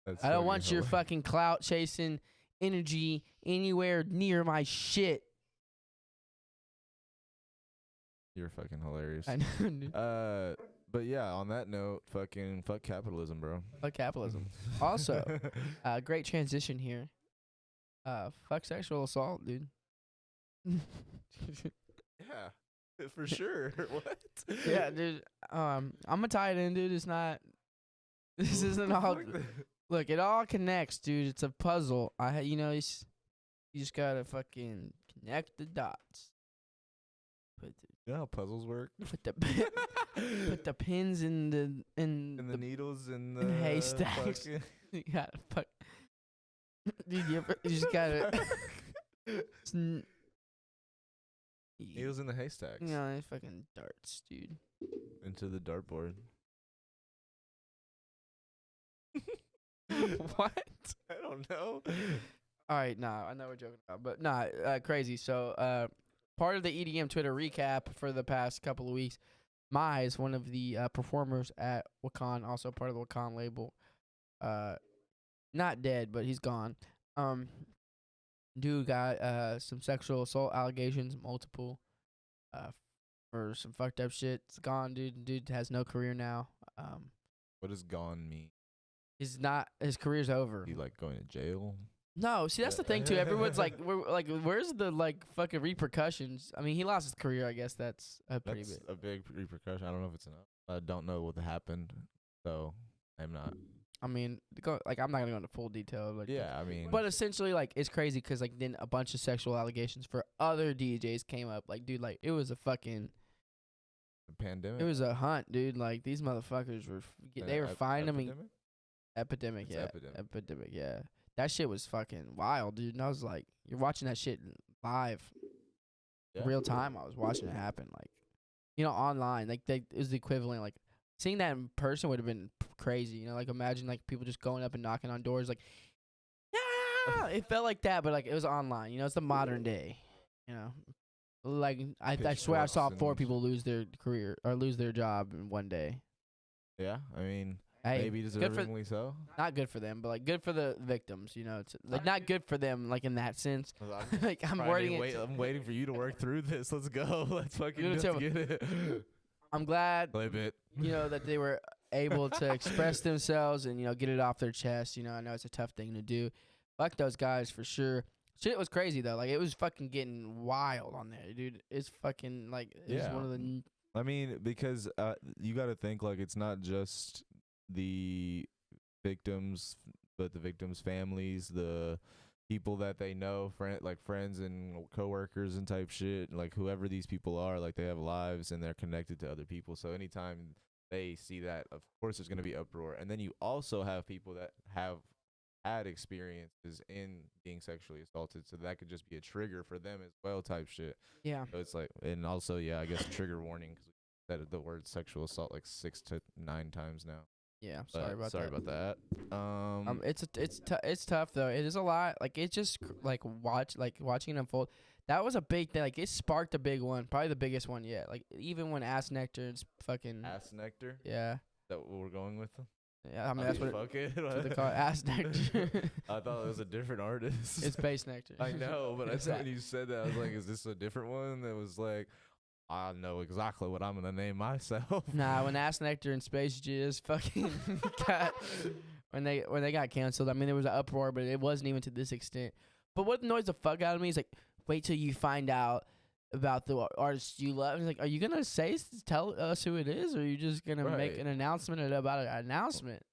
That's I don't fucking want your hilarious. fucking clout chasing energy anywhere near my shit. You're fucking hilarious. I know, dude. But yeah, on that note, fucking fuck capitalism, bro. Fuck capitalism. Also, great transition here. Fuck sexual assault, dude. Yeah, for sure. What? Yeah, dude. I'm gonna tie it in, dude. It's not. This isn't all. Look, it all connects, dude. It's a puzzle. You just gotta fucking connect the dots. You know how puzzles work? Put the pins in the And the needles and the haystacks. fucking- You gotta fuck. Dude, you just gotta. Needles in the haystacks. You know, fucking darts, dude. Into the dartboard. What? I don't know. All right, nah, I know we're joking about, but nah, crazy. So, part of the EDM Twitter recap for the past couple of weeks, Mai is one of the performers at Wakan, also part of the Wakan label. Not dead, but he's gone. Dude got some sexual assault allegations, multiple, for some fucked up shit. It's gone, dude. Dude has no career now. What does gone mean? His career's over. He like going to jail? No, see that's the thing too. Everyone's like, where's the like fucking repercussions? I mean, he lost his career. I guess that's a pretty That's big. a big repercussion. I don't know if it's enough. I don't know what happened, so I'm not. I mean, I'm not gonna go into full detail. Like, Yeah, I mean, but essentially, like, it's crazy because like then a bunch of sexual allegations for other DJs came up. Like, dude, like it was a fucking. the pandemic. It was a hunt, dude. Like these motherfuckers were. They were finding him. Epidemic, It's yeah. epidemic. Epidemic, yeah. That shit was fucking wild, dude. And I was like, you're watching that shit live, Yeah. real time. I was watching it happen, like, online. Like, it was the equivalent. Like, seeing that in person would have been crazy. You know, like, imagine, like, people just going up and knocking on doors, like, yeah! It felt like that, but, like, it was online. You know, it's the modern day, you know. Like, I swear I saw 4 people lose their career or lose their job in one day. Yeah, I mean, Hey, maybe deservingly so. not good for them, but like good for the victims. You know, it's like not good for them, like in that sense. Like I'm wording it. I'm waiting for you to work through this. Let's go. Let's fucking You're just gonna get it. I'm glad, Clip it. that they were able to express themselves and get it off their chest. I know it's a tough thing to do. Fuck those guys for sure. Shit was crazy though. Like it was fucking getting wild on there, dude. It's fucking like it was one of the. I mean, because you got to think like it's not just the victims, but the victims' families, the people that they know, friends and coworkers and type shit. Like whoever these people are, like they have lives and they're connected to other people. So anytime they see that, of course, there's gonna be uproar. And then you also have people that have had experiences in being sexually assaulted, so that could just be a trigger for them as well, type shit. Yeah. So it's like, and also, yeah, I guess trigger warning because we said the word sexual assault like 6 to 9 times now. Yeah. But sorry about that. It's tough though. It is a lot. Like it's just watching it unfold. That was a big thing. Like it sparked a big one, probably the biggest one yet. Like even when Ass Nectar and fucking Ass Nectar. yeah. Is that what we're going with? Yeah, I mean that's what they it. call it, Ass Nectar. I thought it was a different artist. It's Bass Nectar. I know, but I It's thought that. when you said that, I was like, is this a different one? That was like, I know exactly what I'm gonna name myself. Nah, when Ass Nectar and Space Jizz fucking got when they got canceled, I mean there was an uproar, but it wasn't even to this extent. But what annoys the fuck out of me is like, wait till you find out about the artist you love. It's like, are you gonna tell us who it is, or are you just gonna make an announcement about an announcement?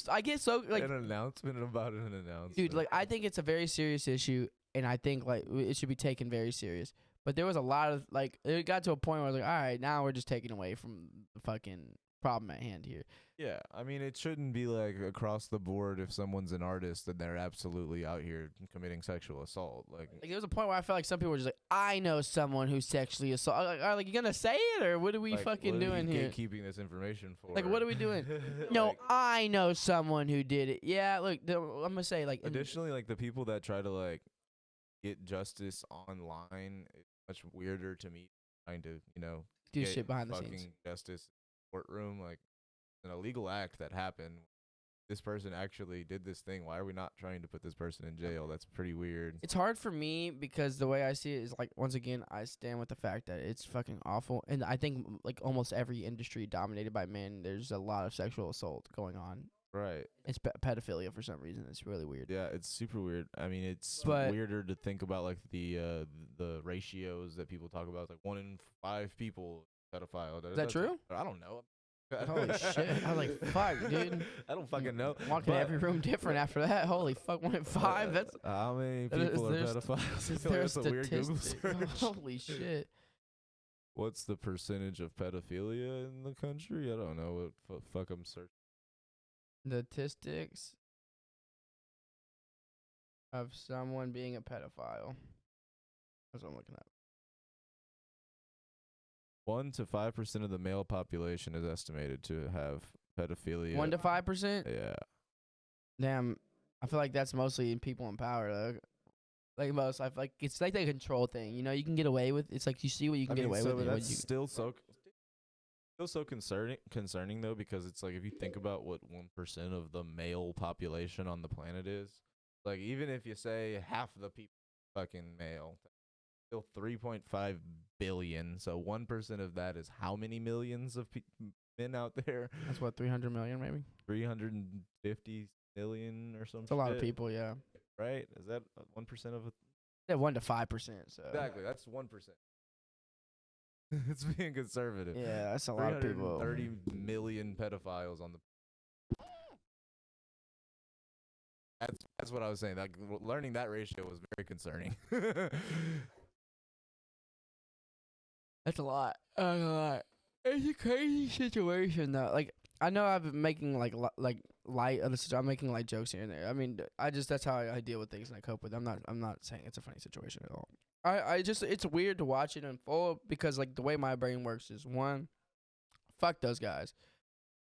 I get so like an announcement about an announcement, dude. Like I think it's a very serious issue, and I think like it should be taken very serious. But there was a lot of like it got to a point where I was like, all right, now we're just taking away from the fucking problem at hand here. Yeah, I mean, it shouldn't be like across the board. If someone's an artist, then they're absolutely out here committing sexual assault. Like there was a point where I felt like some people were just like, I know someone who sexually assaulted. Like, you gonna say it, or what are we fucking doing here? Keeping this information for? Like, what are we doing? No, I know someone who did it. Yeah, look, I'm gonna say like. Additionally, like the people that try to like get justice online, it's much weirder to me trying to do get shit behind the fucking scenes. justice in the courtroom. Like an illegal act that happened. This person actually did this thing. Why are we not trying to put this person in jail? That's pretty weird. It's hard for me because the way I see it is like, once again, I stand with the fact that it's fucking awful. And I think like almost every industry dominated by men, there's a lot of sexual assault going on. Right. It's pedophilia for some reason. It's really weird. Yeah, it's super weird. I mean, it's But- weirder to think about like the ratios that people talk about. It's like 1 in 5 people pedophile. Is that true? I don't know. Holy shit. I was like, fuck, dude. I don't fucking know. Walking in every room different after that. Holy fuck, 1 in 5. That's how many that is- people are there's- pedophiles? is Like, there a that's a weird Google statistic? search. Holy shit. What's the percentage of pedophilia in the country? I don't know. What fuck I'm searching. Statistics of someone being a pedophile. That's what I'm looking at. 1 to 5% of the male population is estimated to have pedophilia. 1 to 5%. Yeah. Damn, I feel like that's mostly in people in power. Though. Like most, I feel like it's like the control thing. You know, you can get away with. It's like you see what you can get away with. That's still so concerning though, because it's like if you think about what 1% of the male population on the planet is, like even if you say half of the people fucking male, still 3.5 billion. So 1% of that is how many millions of men out there? That's what 300 million maybe. 350 million or something. It's a lot of people, yeah. Right? Is that 1% of it? Yeah, 1 to 5%. So Exactly, that's 1%. It's being conservative. yeah, that's a lot of people. 30 million pedophiles on the. That's what I was saying. Like learning that ratio was very concerning. That's a lot. That's a lot. It's a crazy situation though. Like I know I've been making like light of this. I'm making light jokes here and there. I mean, that's how I deal with things and I cope with. I'm not saying it's a funny situation at all. I just it's weird to watch it unfold because like the way my brain works is one, fuck those guys,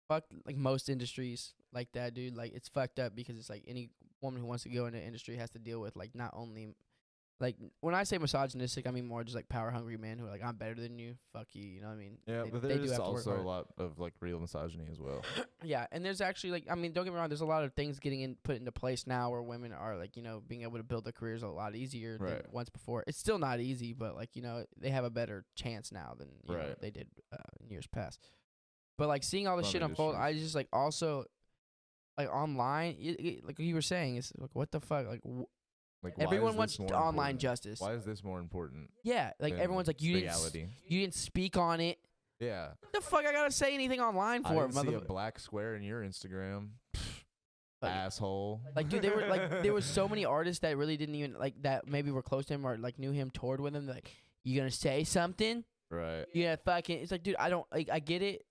fuck like most industries like that, dude. Like it's fucked up because it's like any woman who wants to go into the industry has to deal with like not only like when I say misogynistic, I mean more just like power hungry men who are like I'm better than you, fuck you, you know what I mean? Yeah, but there's also a lot of like real misogyny as well. Yeah, and there's actually like I mean, don't get me wrong, there's a lot of things getting put into place now where women are like, you know, being able to build their careers a lot easier than once before. It's still not easy, but like, you know, they have a better chance now than you know, they did in years past. But like seeing all this shit unfold, I just like also like online, like you were saying, it's like what the fuck, like everyone wants online justice. Why is this more important? Yeah, like everyone's like you didn't speak on it. Yeah. What the fuck I gotta say anything online for? I didn't see a black square in your Instagram. Like, asshole. Like, dude, there was so many artists that really didn't even like that maybe were close to him or like knew him, toured with him. Like, you gonna say something? Right. Yeah, fucking. It's like, dude, I don't like. I get it.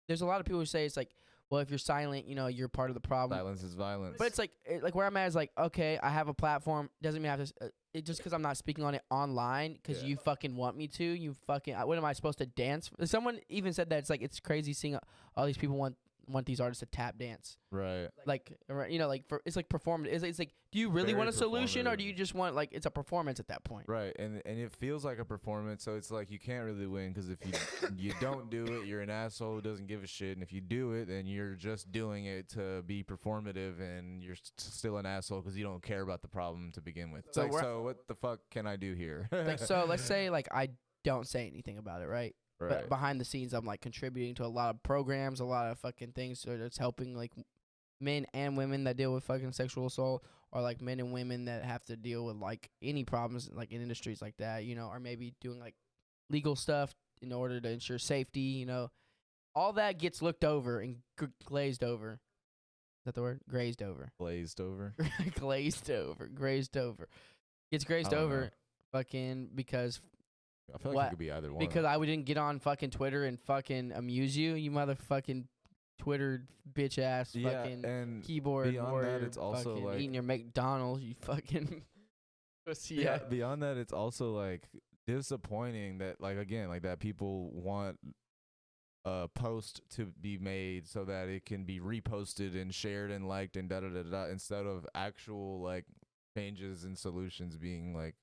There's a lot of people who say it's like, well, if you're silent, you know, you're part of the problem. Silence is violence. But it's like where I'm at is like, okay, I have a platform. Doesn't mean I have to. It just because I'm not speaking on it online because you fucking want me to. You fucking. What am I supposed to dance? Someone even said that it's like it's crazy seeing all these people want these artists to tap dance. Right. Like, you know, like it's like performative. It's like, do you really want a solution or do you just want like it's a performance at that point? Right. And it feels like a performance, so it's like you can't really win because if you don't do it, you're an asshole who doesn't give a shit, and if you do it, then you're just doing it to be performative, and you're still an asshole because you don't care about the problem to begin with. It's so what the fuck can I do here? Like, so let's say like I don't say anything about it, right? But behind the scenes, I'm like contributing to a lot of programs, a lot of fucking things that's helping like men and women that deal with fucking sexual assault, or like men and women that have to deal with like any problems like in industries like that, you know, or maybe doing like legal stuff in order to ensure safety, you know. All that gets looked over and glazed over. Is that the word? Grazed over. Glazed over. Glazed over. Grazed over. Gets grazed over fucking because... I feel like it could be either one. Because I didn't get on fucking Twitter and fucking amuse you, you motherfucking Twitter bitch ass fucking and keyboard warrior. That, it's also like eating your McDonald's, you fucking pussy. Yeah. Beyond that, it's also like disappointing that like again like that people want a post to be made so that it can be reposted and shared and liked and da da da da instead of actual like changes and solutions being like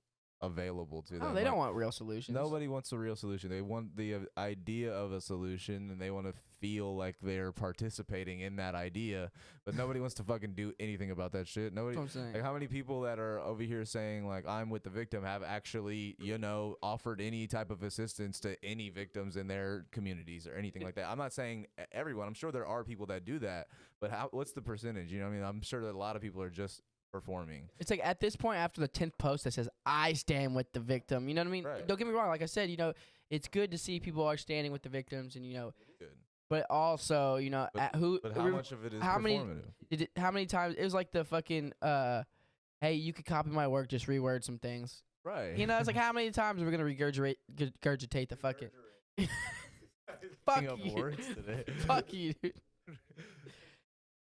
available to them. Oh, they don't want real solutions. Nobody wants a real solution. They want the idea of a solution, and they want to feel like they're participating in that idea. But nobody wants to fucking do anything about that shit. Nobody. Like, how many people that are over here saying like I'm with the victim have actually, you know, offered any type of assistance to any victims in their communities or anything like that? I'm not saying everyone. I'm sure there are people that do that, but what's the percentage? You know what I mean? I'm sure that a lot of people are just performing. It's like at this point after the 10th post that says I stand with the victim, you know what I mean? Right. Don't get me wrong, like I said, you know, it's good to see people are standing with the victims, and you know, but also, you know, but how much of it is performative? How many times it was like the fucking hey, you could copy my work, just reword some things, right? You know, it's like how many times are we gonna regurgitate the fucking fuck you. Words today. Fuck you, dude.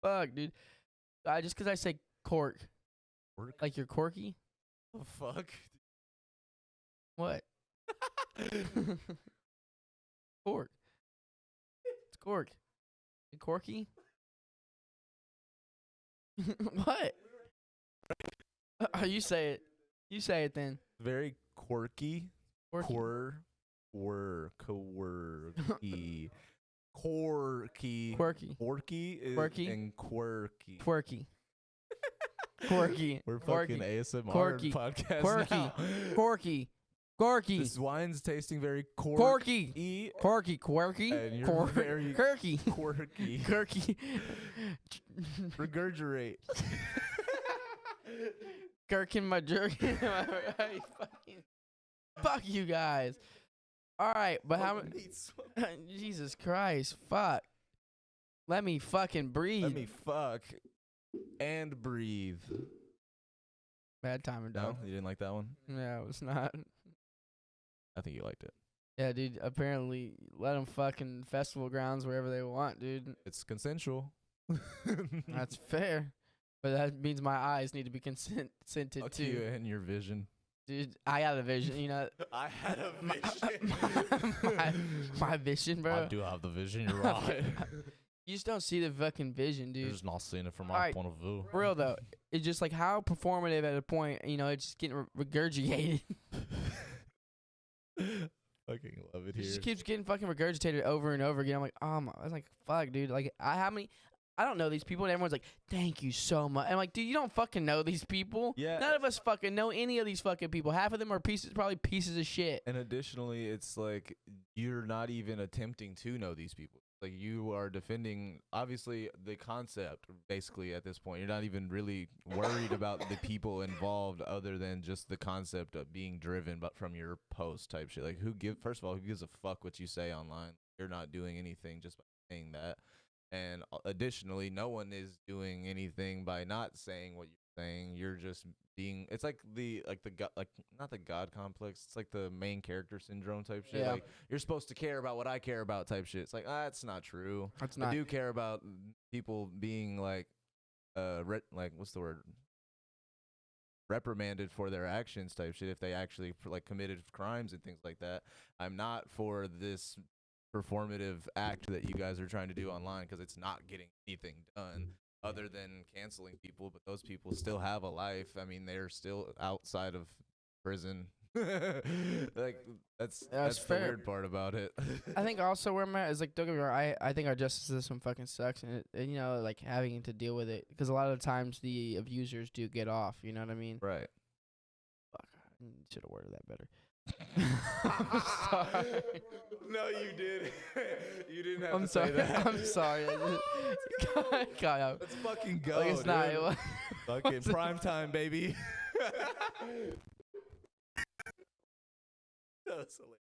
Fuck, dude. Just because I say cork. Like you're corky? The fuck? What? Cork. It's cork. Corky? What? You say it. You say it then. Very quirky. Corky. Quirky. Quirky. Quirky. Quirky is Quirky. and quirky. Quirky. Quirky. We're Quirky. fucking ASMR Quirky. podcast Quirky. now. Quirky. Quirky. This wine's tasting very Quirky. Quirky. Quirky. And you're very quirky. quirky. Quirky. Regurgirate. Gherkin my jerkin. Fuck you guys. All right, but how many? Jesus Christ, fuck. Let me fucking breathe. Let me fuck and breathe. Bad timing, No, dog. you didn't like that one? No, it's not. I think you liked it. Yeah, dude. Apparently, let them fucking festival grounds wherever they want, dude. It's consensual. That's fair. But that means my eyes need to be consented Fuck to. you and your vision. Dude, I got a vision, you know. I had a my vision, bro. I do have the vision. You're right. You just don't see the fucking vision, dude. You're just not seeing it from my Alright, point of view. For real though, it's just like how performative at a point, you know, it's just getting regurgitated. Fucking love it It here. just keeps getting fucking regurgitated over and over again. I'm like, oh my, I was like, fuck, dude. Like, I don't know these people, and everyone's like, thank you so much. I'm like, dude, you don't fucking know these people. Yeah. None of us fucking know any of these fucking people. Half of them are probably pieces of shit. And additionally, it's like you're not even attempting to know these people. Like you are defending, obviously, the concept. Basically, at this point, you're not even really worried about the people involved, other than just the concept of being driven, but from your post type shit. Like, first of all, who gives a fuck what you say online? You're not doing anything just by saying that. And additionally, no one is doing anything by not saying what you're saying. You're just being. It's like not the God complex. It's like the main character syndrome type shit. Yeah. Like you're supposed to care about what I care about type shit. It's like that's not true. That's I not. do care about people being like, what's the word? Reprimanded for their actions type shit if they actually like committed crimes and things like that. I'm not for this performative act that you guys are trying to do online because it's not getting anything done other than canceling people, but those people still have a life. I mean, they're still outside of prison. Like that's the fair. weird part about it. I think also where I'm at is like, don't get me wrong, I think our justice system fucking sucks, and you know, like having to deal with it because a lot of the times the abusers do get off. You know what I mean? Right. Fuck, I should have worded that better. I'm sorry. No, you did. You didn't have I'm to sorry. say that. I'm sorry. God, Let's fucking go. like it's not. Dude. It was, Fucking prime time, baby. That was hilarious.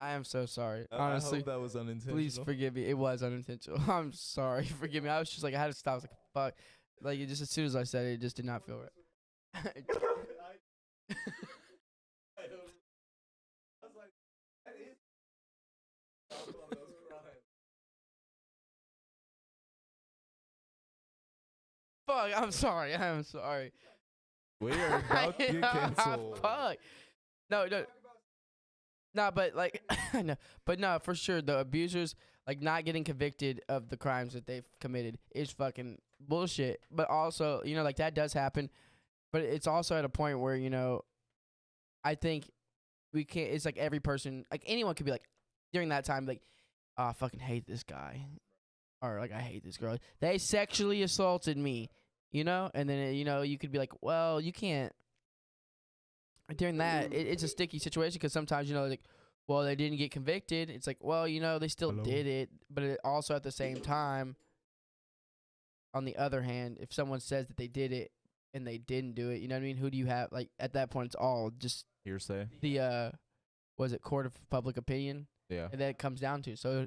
I am so sorry. I Honestly, hope that was unintentional. please forgive me. It was unintentional. I'm sorry. Forgive me. I was just like, I had to stop. I was like, fuck. Like, it just as soon as I said it, it just did not feel right. Fuck. I'm sorry. I'm sorry. We are about to get canceled. Fuck. No. No, but like, no, but no, for sure, the abusers like not getting convicted of the crimes that they've committed is fucking bullshit. But also, you know, like that does happen, but it's also at a point where, you know, I think we can't. It's like every person, like anyone could be like during that time, like, oh, I fucking hate this guy, or like I hate this girl. They sexually assaulted me, you know, and then you know you could be like, well, you can't. During that, it's a sticky situation because sometimes, you know, like, well, they didn't get convicted. It's like, well, you know, they still did it. But it also at the same time, on the other hand, if someone says that they did it and they didn't do it, you know what I mean? Who do you have? Like, at that point, it's all just Hearsay. the, was it court of public opinion? Yeah. And that it comes down to. So,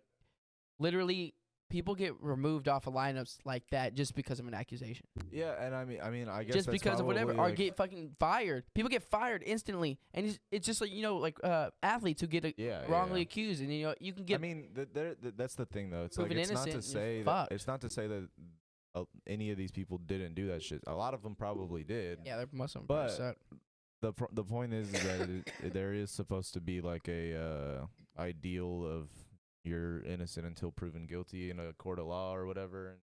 literally, people get removed off of lineups like that just because of an accusation. Yeah, and I mean, I guess Just that's because of whatever, probably, or like, get fucking fired. People get fired instantly, and it's just like, you know, like athletes who get wrongly accused, and you know you can get. I mean, that's the thing though. It's like proven it's not to innocent say and that fucked. it's not to say that any of these people didn't do that shit. A lot of them probably did. Yeah, they're most of them But- probably suck. the point is that there is supposed to be like a ideal of you're innocent until proven guilty in a court of law or whatever,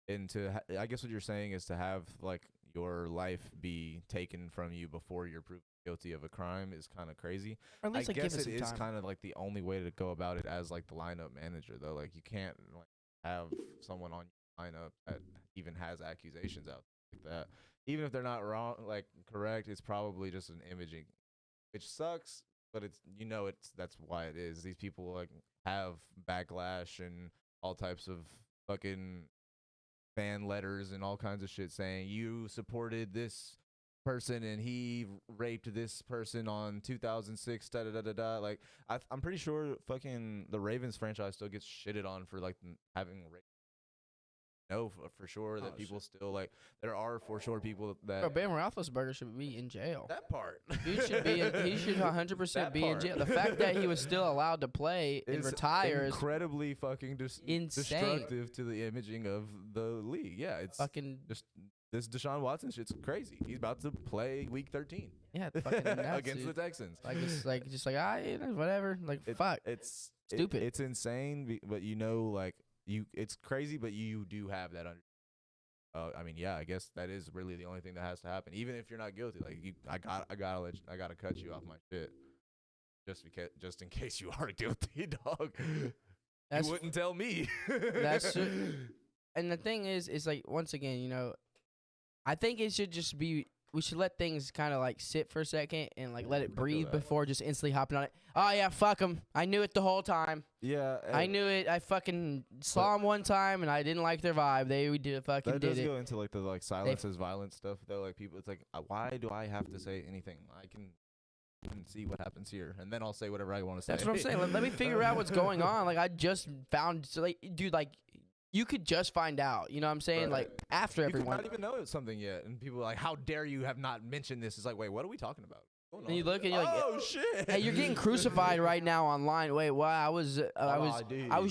and I guess what you're saying is to have like your life be taken from you before you're proven guilty of a crime is kind of crazy. Or at least I like, give guess us it some is time. kind of like the only way to go about it as like the lineup manager though. Like you can't like have someone on your lineup that even has accusations out like that. Even if they're not wrong, like correct, it's probably just an imaging, which sucks. But it's that's why it is. These people like have backlash and all types of fucking fan letters and all kinds of shit saying you supported this person and he raped this person on 2006 da da da da da. Like I'm pretty sure fucking the Ravens franchise still gets shitted on for like having rape. No, for sure that people shit. still like. There are for sure people that Bro, Ben Roethlisberger should be in jail. that part. He should be. He should 100% That be in part. jail. The fact that he was still allowed to play and It's retire is incredibly fucking insane. destructive to the imaging of the league. Yeah, it's Fucking just this Deshaun Watson shit's crazy. He's about to play week 13 yeah, fucking nuts, against dude. the Texans. Like just like whatever. Like fuck. It's Stupid. It's insane, but like it's crazy, but you do have that under. I mean, yeah, I guess that is really the only thing that has to happen. Even if you're not guilty, like I gotta cut you off my shit, just in case you are guilty, dog. That's You wouldn't tell me. That's and the thing is like once again, I think it should just be. We should let things kind of like sit for a second and like let it breathe before just instantly hopping on it. Oh yeah, fuck him. I knew it the whole time. Yeah, I knew it. I fucking saw him one time and I didn't like their vibe. They did fucking that did does it. go into like the like silence is violence stuff though. Like people, it's like why do I have to say anything? I can see what happens here, and then I'll say whatever I want to say. That's what I'm saying. Let me figure out what's going on. Like I just found, so like, dude, like you could just find out. You know what I'm saying? Right. Like after You could everyone. not even know it's something yet, and people are like, "How dare you have not mentioned this?" It's like, wait, what are we talking about? And you look and you're like, oh shit! Hey, you're getting crucified right now online. Wait, what? I was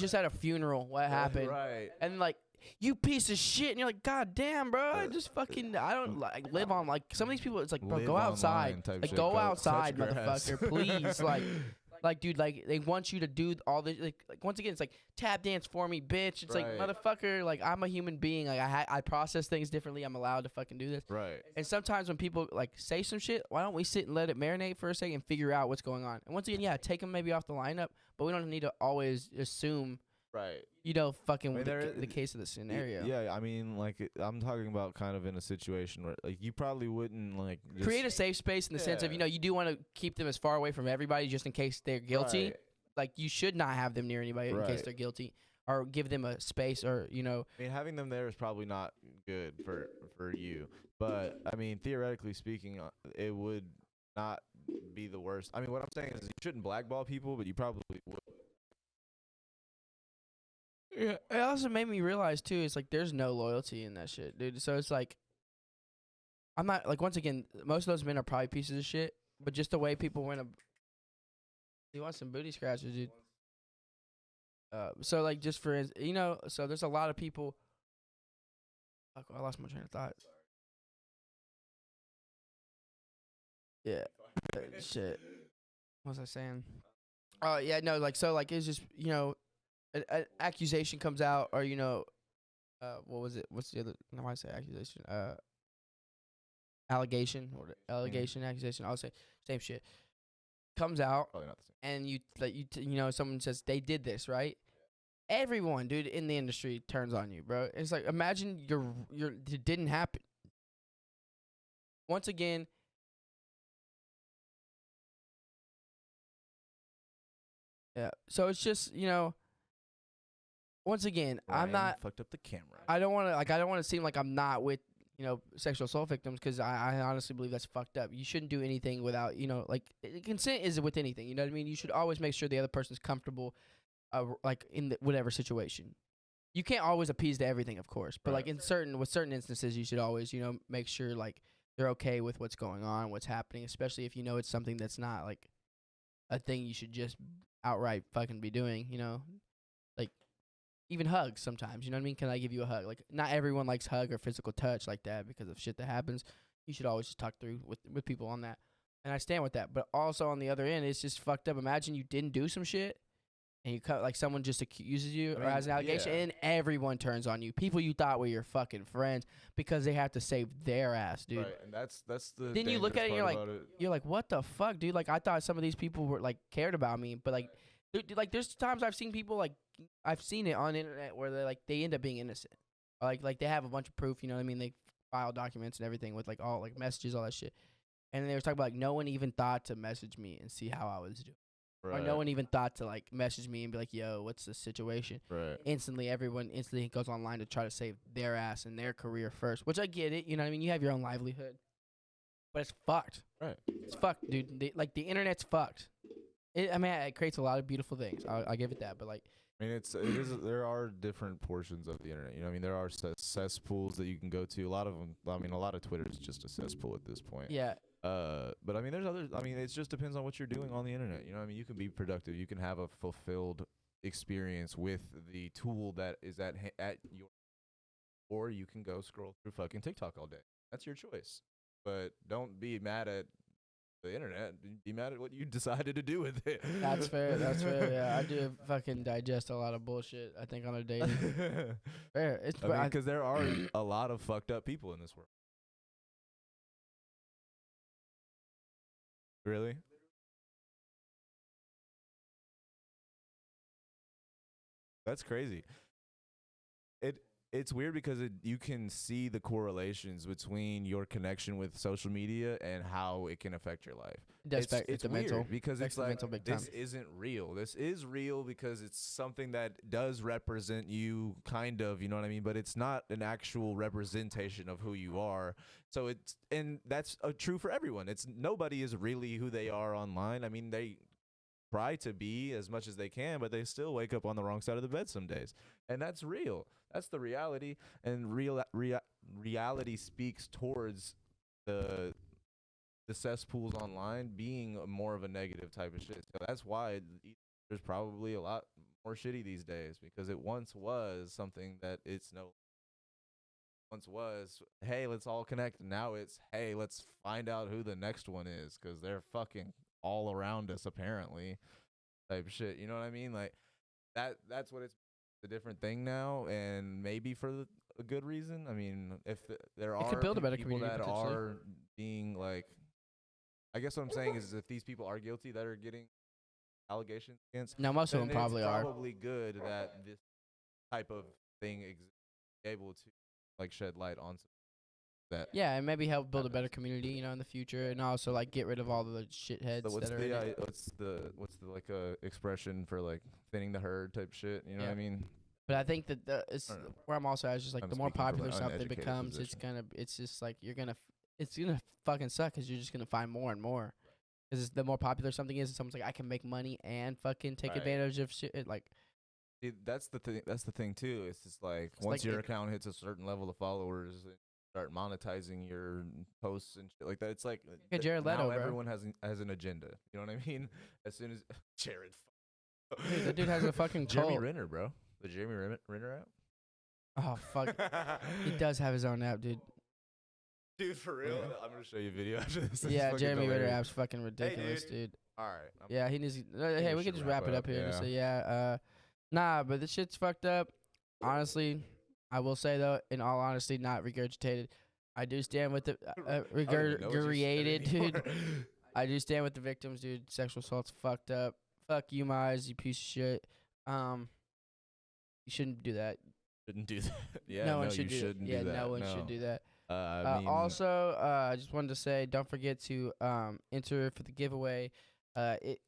just at a funeral. What happened? Right. And like, you piece of shit. And you're like, God damn, bro. I just fucking, I don't like live on like some of these people. It's like, bro, Live go outside. online type Like, shit. go Go outside, touch grass. motherfucker. Please, like, dude, like they want you to do all this. Like once again, it's like tap dance for me, bitch. It's Right. like motherfucker. Like I'm a human being. Like I process things differently. I'm allowed to fucking do this. Right. And sometimes when people like say some shit, why don't we sit and let it marinate for a second and figure out what's going on? And once again, yeah, take them maybe off the lineup, but we don't need to always assume, Right. fucking I mean, the case of the scenario. Yeah, I mean, like I'm talking about kind of in a situation where like you probably wouldn't like just, Create a safe space in the sense of, Yeah. you do want to keep them as far away from everybody just in case they're guilty. Right. Like you should not have them near anybody in case Right. they're guilty, or give them a space, or I mean, having them there is probably not good for you, but I mean, theoretically speaking, it would not be the worst. I mean, what I'm saying is you shouldn't blackball people, but you probably would. Yeah, it also made me realize too. It's like there's no loyalty in that shit, dude. So it's like, I'm not like once again, most of those men are probably pieces of shit. But just the way people went, you want some booty scratches, dude. So like just for so there's a lot of people. Fuck, I lost my train of thought. Yeah, shit. What was I saying? Oh yeah, no, like so, like it's just an accusation comes out, or what was it? What's the other? No, I say accusation. Allegation or allegation, accusation. I'll say same shit. Comes out, Probably not the same. and someone says they did this, right? Everyone, dude, in the industry turns on you, bro. It's like imagine it didn't happen. Once again. Yeah. So it's just, once again, I'm Ryan not. fucked up the camera. I don't want to seem like I'm not with sexual assault victims, because I honestly believe that's fucked up. You shouldn't do anything without consent is with anything. You know what I mean? You should always make sure the other person's comfortable, like in whatever situation. You can't always appease to everything, of course, but like with certain instances, you should always make sure like they're okay with what's going on, what's happening, especially if it's something that's not like a thing you should just outright fucking be doing. Like even hugs sometimes. You know what I mean? Can I give you a hug? Like not everyone likes hug or physical touch like that because of shit that happens. You should always just talk through with people on that. And I stand with that. But also on the other end, it's just fucked up. Imagine you didn't do some shit and you cut like someone just accuses you or has an allegation and everyone turns on you. People you thought were your fucking friends because they have to save their ass, dude. Right, and that's the. Then you look at it and you're like, what the fuck, dude? Like I thought some of these people were like cared about me, but like, dude, like there's times I've seen people like I've seen it on the internet where they end up being innocent. Or, like they have a bunch of proof, you know what I mean? They file documents and everything with like all like messages, all that shit. And they were talking about like no one even thought to message me and see how I was doing. Right. Or no one even thought to like message me and be like, yo, what's the situation? Right. Everyone instantly goes online to try to save their ass and their career first, which I get it. You know what I mean? You have your own livelihood. But it's fucked. Right. It's fucked, dude. The internet's fucked. It creates a lot of beautiful things. I'll give it that. But like, I mean, there are different portions of the internet. You know what I mean? There are cesspools that you can go to. A lot of them, I mean, a lot of Twitter is just a cesspool at this point. Yeah. But I mean, there's others. I mean, it just depends on what you're doing on the internet. You know what I mean? You can be productive. You can have a fulfilled experience with the tool that is at your, or you can go scroll through fucking TikTok all day. That's your choice. But don't be mad at the internet. Be mad at what you decided to do with it. That's fair. That's fair. Yeah, I do fucking digest a lot of bullshit, I think, on a daily. Fair. It's because there are a lot of fucked up people in this world. Really? That's crazy. It's weird because you can see the correlations between your connection with social media and how it can affect your life. It does it's weird mental because it's like this isn't real. This is real because it's something that does represent you, kind of. You know what I mean? But it's not an actual representation of who you are. So and that's true for everyone. Nobody is really who they are online. I mean, they try to be as much as they can, but they still wake up on the wrong side of the bed some days. And that's real. That's the reality. And reality speaks towards the cesspools online being more of a negative type of shit. So that's why there's probably a lot more shitty these days, because it once was something that once was, hey, let's all connect. Now it's, hey, let's find out who the next one is, because they're fucking all around us apparently, type of shit. You know what I mean? Like that's what it's a different thing now, and maybe for a good reason. I mean, if there are could build a better people community that are being like, I guess what I'm saying is if these people are guilty that are getting allegations against, now most of them probably are. Probably good that this type of thing is able to like shed light on that. Yeah, and maybe help build a better community, you know, in the future, and also like get rid of all the shitheads So that are in it. what's the like expression for like thinning the herd type shit? You know what I mean? But I think that where I'm also at is just like I'm the more speaking from popular an something uneducated becomes, position. it's just like it's gonna fucking suck because you're just gonna find more and more. Because the more popular something is, someone's like, I can make money and fucking take advantage of shit. Like, see, that's the thing. That's the thing too. It's just like once your account hits a certain level of followers, start monetizing your posts and shit like that. It's like Jared Leto, now bro. everyone has an agenda. You know what I mean? As soon as Jared, dude, that dude has a fucking Jeremy cult. Renner, bro. The Jeremy Renner app. Oh fuck, he does have his own app, dude. Dude, for real? I'm gonna show you a video after this. Yeah, Jeremy Renner app's fucking ridiculous, dude. All right. Yeah, he needs. Hey, we can just wrap it up here. So yeah, nah, but this shit's fucked up. Honestly, I will say though, in all honesty, not regurgitated. I do stand with the regurgitated, dude. I do stand with the victims, dude. Sexual assault's fucked up. Fuck you, Mize, you piece of shit. You shouldn't do that. Shouldn't do that. Yeah, no one should do that. Yeah, no one should do that. Also, I just wanted to say, don't forget to enter for the giveaway. It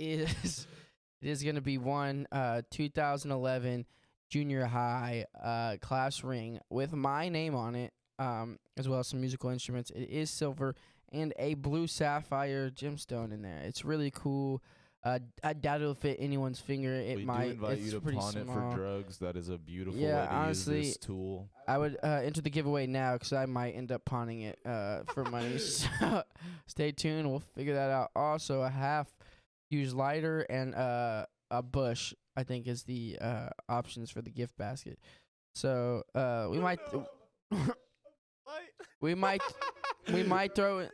is going to be one 2011 junior high class ring with my name on it, as well as some musical instruments. It is silver and a blue sapphire gemstone in there. It's really cool. I doubt it'll fit anyone's finger. It might. We do invite it's you to pretty pawn small. it for drugs. That is a beautiful way to honestly, use this tool. I would enter the giveaway now because I might end up pawning it for money. So stay tuned. We'll figure that out. Also, a half-used lighter and a bush, I think, is the options for the gift basket. So we might we might throw it.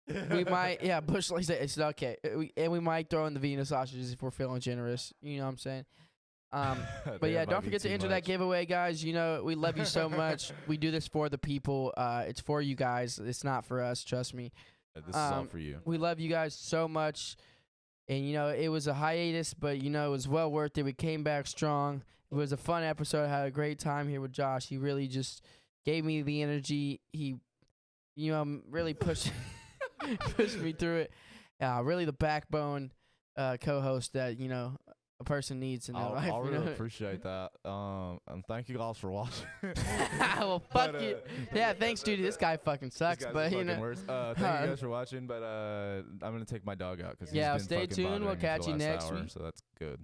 We might, yeah, Bush Light. It's okay. We might throw in the Venus sausages if we're feeling generous. You know what I'm saying? But yeah, don't forget to enter that giveaway, guys. You know, we love you so much. We do this for the people. It's for you guys. It's not for us. Trust me. This is all for you. We love you guys so much. And, you know, it was a hiatus, but, you know, it was well worth it. We came back strong. It was a fun episode. I had a great time here with Josh. He really just gave me the energy. He, you know, really pushed me through it. Really the backbone co-host that, you know, a person needs in their life. I really appreciate that. And thank you guys for watching. Well, fuck you. Yeah, thanks, dude. This guy fucking sucks, but you know. Thank you guys for watching. But I'm gonna take my dog out because yeah, stay tuned. We'll catch you next week. So that's good.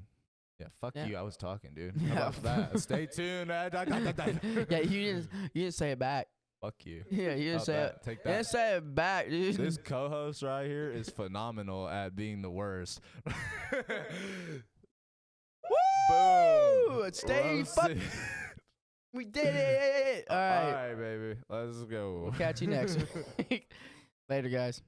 Yeah, fuck you. I was talking, dude. How about that? Stay tuned. Yeah, you didn't say it back. Fuck you. Yeah, you didn't say it. Take that. You didn't say it back, dude. This co-host right here is phenomenal at being the worst. Woo! Stay fuck. We did it. All right. All right, baby. Let's go. We'll catch you next week. Later, guys.